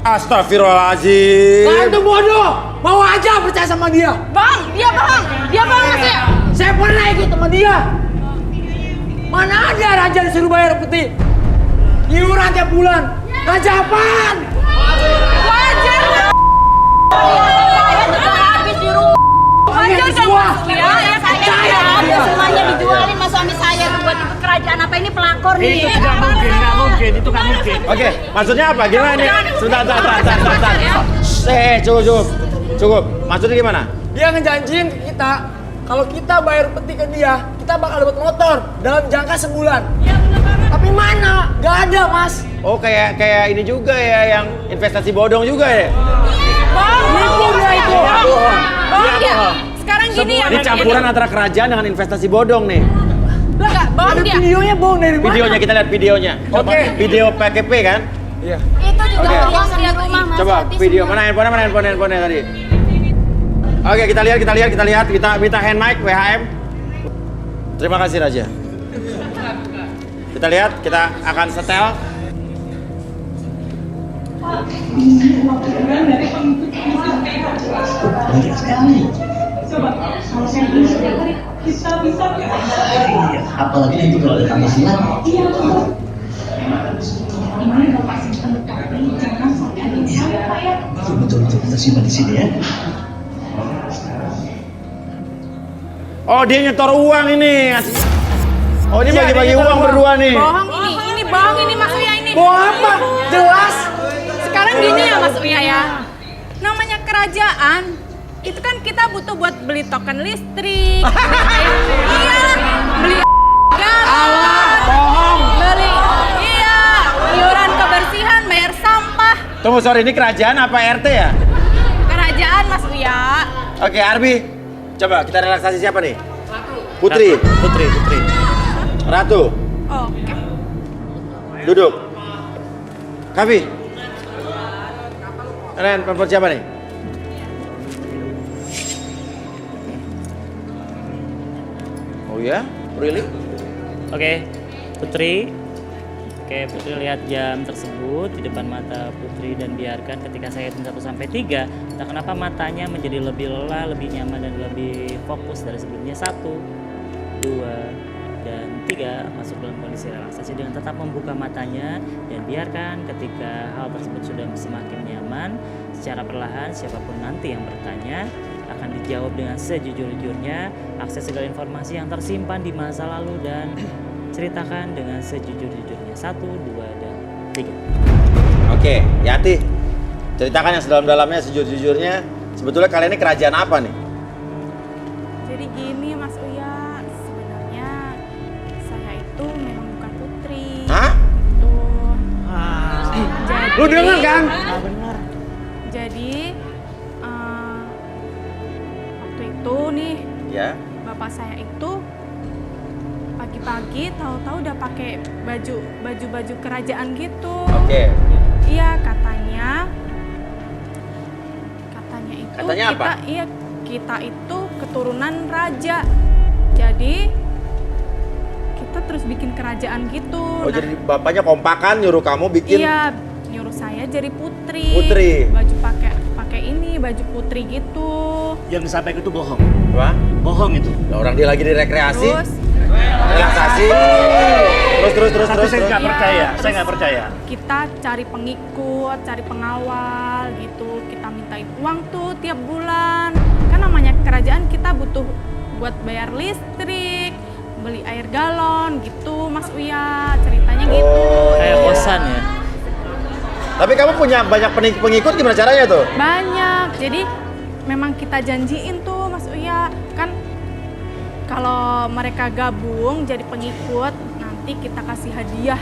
Astagfirullahaladzim. Kalian tuh bodoh. Mau aja percaya sama dia. Bang, dia bohong Mas Surya. Saya pernah ikut sama dia. Mana ada raja disuruh bayar peti? Iuran tiap bulan. Raja apaan? Wajar. Saya juga habis di rumah. Wajar dong Mas Surya. Saya habis semuanya dijualin sama suami saya buat ikut kerajaan apa ini pelakor nih. Itu tidak mungkin. Itu nggak mungkin. Oke, maksudnya apa? Gimana nih? Sebentar. Cukup. Maksudnya gimana? Dia ngejanjiin ke kita kalau kita bayar peti ke dia, kita bakal dapat motor dalam jangka sebulan. Tapi mana? Gak ada, Mas. Oh, kayak ini juga ya, yang investasi bodong juga ya? Nipu dia itu. Bohong dia. Sekarang gini ya. Ini campuran antara kerajaan dengan investasi bodong nih. Enggak, bohong Ada dia. videonya bohong dari mana? Videonya, kita lihat videonya. Oke. Video PKP kan? Iya. Itu juga Oke. uang di rumah Mas. Coba habis video, semua. mana handphonenya tadi? Oke, kita lihat. Kita minta hand mic, WHM. Terima kasih Raja. Kita lihat, kita akan setel. Apalagi itu kalau ada penghasilan. Betul kita simpan di sini ya. Oh, dia nyetor uang ini. Oh, ini Iya, bagi-bagi dia nyetor uang uang. berdua nih. Bohong ini bohong ini Mas Surya ini. Bohong apa? Jelas. Sekarang gini ya Mas Surya ya. Namanya kerajaan, itu kan kita butuh buat beli token listrik. Iya, beli gas. Bohong. Beli iuran kebersihan, bayar sampah. Tunggu, sorry, ini kerajaan apa RT ya? Kerajaan Mas Surya. Oke, Arbi. Coba kita relaksasi siapa nih? Putri. Putri. Ratu. Oke. Duduk. Kavi. Ren, perempuan siapa nih? Oh ya? Really? Oke, Putri. Oke, Putri lihat jam tersebut di depan mata Putri dan biarkan ketika saya hitung 1 sampai 3, entah kenapa matanya menjadi lebih lelah, lebih nyaman dan lebih fokus dari sebelumnya. 1, 2, dan 3 masuk dalam kondisi relaksasi dengan tetap membuka matanya dan biarkan ketika hal tersebut sudah semakin nyaman, secara perlahan siapapun nanti yang bertanya akan dijawab dengan sejujur-jujurnya, akses segala informasi yang tersimpan di masa lalu dan ceritakan dengan sejujur-jujurnya. 1, 2, dan 3. Oke, Yati. Ceritakan yang sedalam-dalamnya, sejujur-jujurnya. Sebetulnya kalian ini kerajaan apa nih? Jadi gini Mas Uya, sebenarnya Lu dengar kan? Benar. Jadi waktu itu nih Ya. bapak saya itu pagi-pagi tahu-tahu udah pakai baju kerajaan gitu. Oke. Iya, katanya itu Katanya kita apa? kita itu keturunan raja. Jadi kita terus bikin kerajaan gitu. Oh, jadi bapaknya kompakan nyuruh kamu bikin. Iya, nyuruh saya jadi putri. Putri. Baju pakai ini, baju putri gitu. Yang disampaikan itu bohong. Apa? Bohong itu. Nah, orang dia lagi di rekreasi. Terus Relaksasi. Terus. Tapi saya nggak Iya, percaya. terus Saya nggak percaya. kita cari pengikut, cari pengawal gitu. Kita mintain uang tuh tiap bulan. Kan namanya kerajaan kita butuh buat bayar listrik, beli air galon gitu, Mas Uya. Ceritanya gitu. Kayak kosan ya. Tapi kamu punya banyak pengikut, gimana caranya tuh? Banyak. Jadi memang kita janjiin tuh Mas Uya. Kan kalau mereka gabung jadi pengikut, nanti kita kasih hadiah.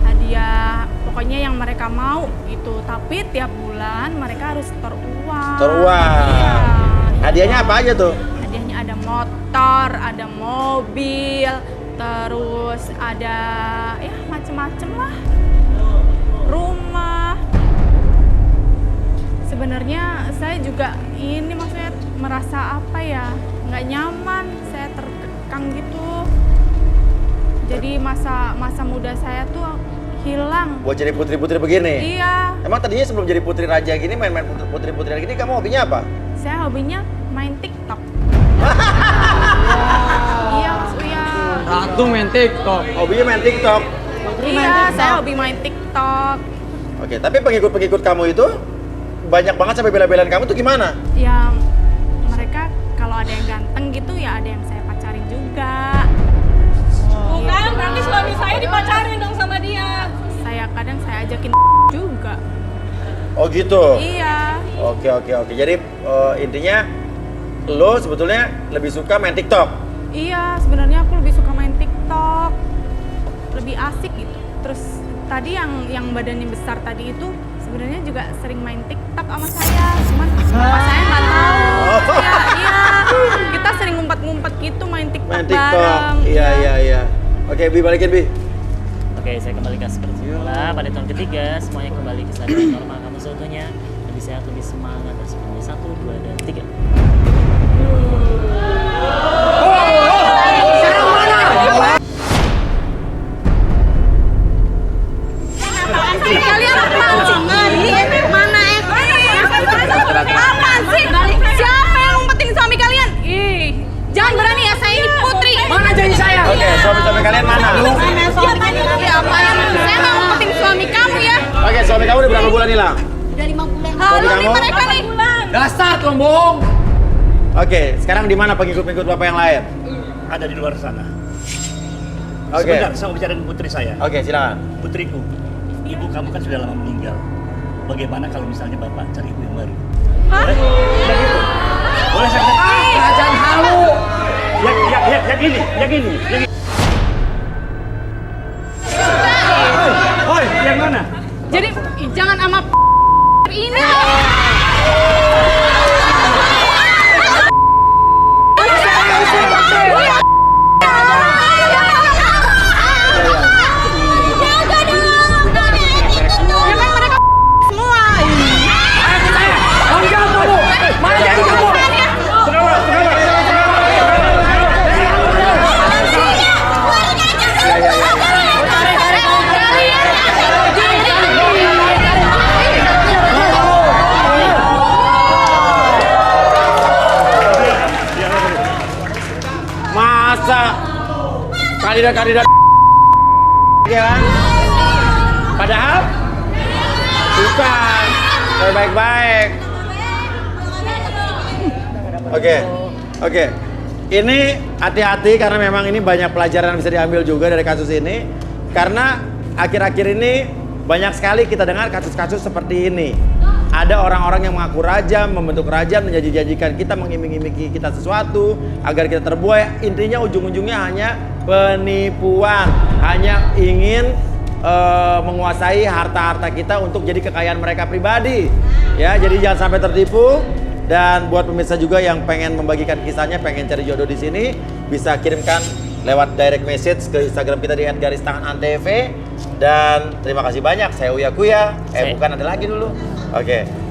Hadiah pokoknya yang mereka mau gitu. Tapi tiap bulan mereka harus setor uang. Setor uang. Iya. Hadiahnya apa aja tuh? Hadiahnya ada motor, ada mobil, terus ada ya macem-macem lah. Rumah. Sebenarnya saya juga ini maksudnya merasa apa ya, nggak nyaman, saya terkekang gitu. Jadi masa muda saya tuh hilang. Buat jadi putri-putri begini? Iya. Emang tadinya sebelum jadi putri raja gini, main-main putri-putri gini, kamu hobinya apa? Saya hobinya main TikTok. Iya Mas Uya. Ratu main TikTok. Hobinya main TikTok? Iya, saya hobi main TikTok. Oke, tapi pengikut-pengikut kamu itu banyak banget sampai bela-belain kamu tuh gimana? Ya mereka kalau ada yang ganteng gitu ya ada yang saya pacarin juga. Bukan, berarti suami saya dipacarin dong sama dia. Kadang saya ajakin juga. Oh gitu? Iya. Oke. Jadi intinya lo sebetulnya lebih suka main TikTok? Iya, sebenarnya aku lebih suka main TikTok. Lebih asik gitu. Terus tadi yang badannya besar tadi itu sebenarnya juga sering main TikTok sama saya. Cuman bapak saya nggak tahu. Iya. Kita sering ngumpet-ngumpet gitu main TikTok, bareng. Iya. Oke, Bi, balikin, Bi. Oke, saya kembalikan seperti semula. Pada tahun ketiga, semuanya kembali ke kesadaran normal kamu seutuhnya. Lebih sehat, lebih semangat, dan semuanya 1, 2, dan 3. Kalian apaan sih? Mana apaan sih? Siapa yang ngumpetin suami kalian? Ih, jangan berani ya, saya ini putri. Mana janji saya? Oke, suami-suami kalian mana? Ya apa yang saya nggak ngumpetin suami kamu ya? Oke, suami kamu udah berapa bulan hilang? Udah 5 bulan. Suami Halo nih kamu? mereka nih. Dasar tuh bohong. Oke, sekarang di mana pengikut-pengikut bapak yang lain? Ada di luar sana. Oke. Sebentar, saya mau bicara dengan putri saya. Oke, silakan. Putriku, ibu kamu kan sudah lama meninggal. Bagaimana kalau misalnya bapak cari ibu yang baru? Boleh? Boleh gitu? Boleh saya? Kerajaan halu. Yang ini. Oi, Yang mana? Jadi jangan sama ini. Masa kandidat ya kan? Padahal bukan. Baik-baik. Oke. Ini hati-hati karena memang ini banyak pelajaran yang bisa diambil juga dari kasus ini. Karena akhir-akhir ini banyak sekali kita dengar kasus-kasus seperti ini. Ada orang-orang yang mengaku raja, membentuk kerajaan, menjanji-janjikan kita, mengiming-imingi kita sesuatu agar kita terbuai. Intinya ujung-ujungnya hanya penipuan, hanya ingin menguasai harta-harta kita untuk jadi kekayaan mereka pribadi. Ya, jadi jangan sampai tertipu. Dan buat pemirsa juga yang pengen membagikan kisahnya, pengen cari jodoh di sini, bisa kirimkan lewat direct message ke Instagram kita di @garistanganantv. Dan terima kasih banyak. Saya Uya Kuya. Bukan, ada lagi dulu. Oke.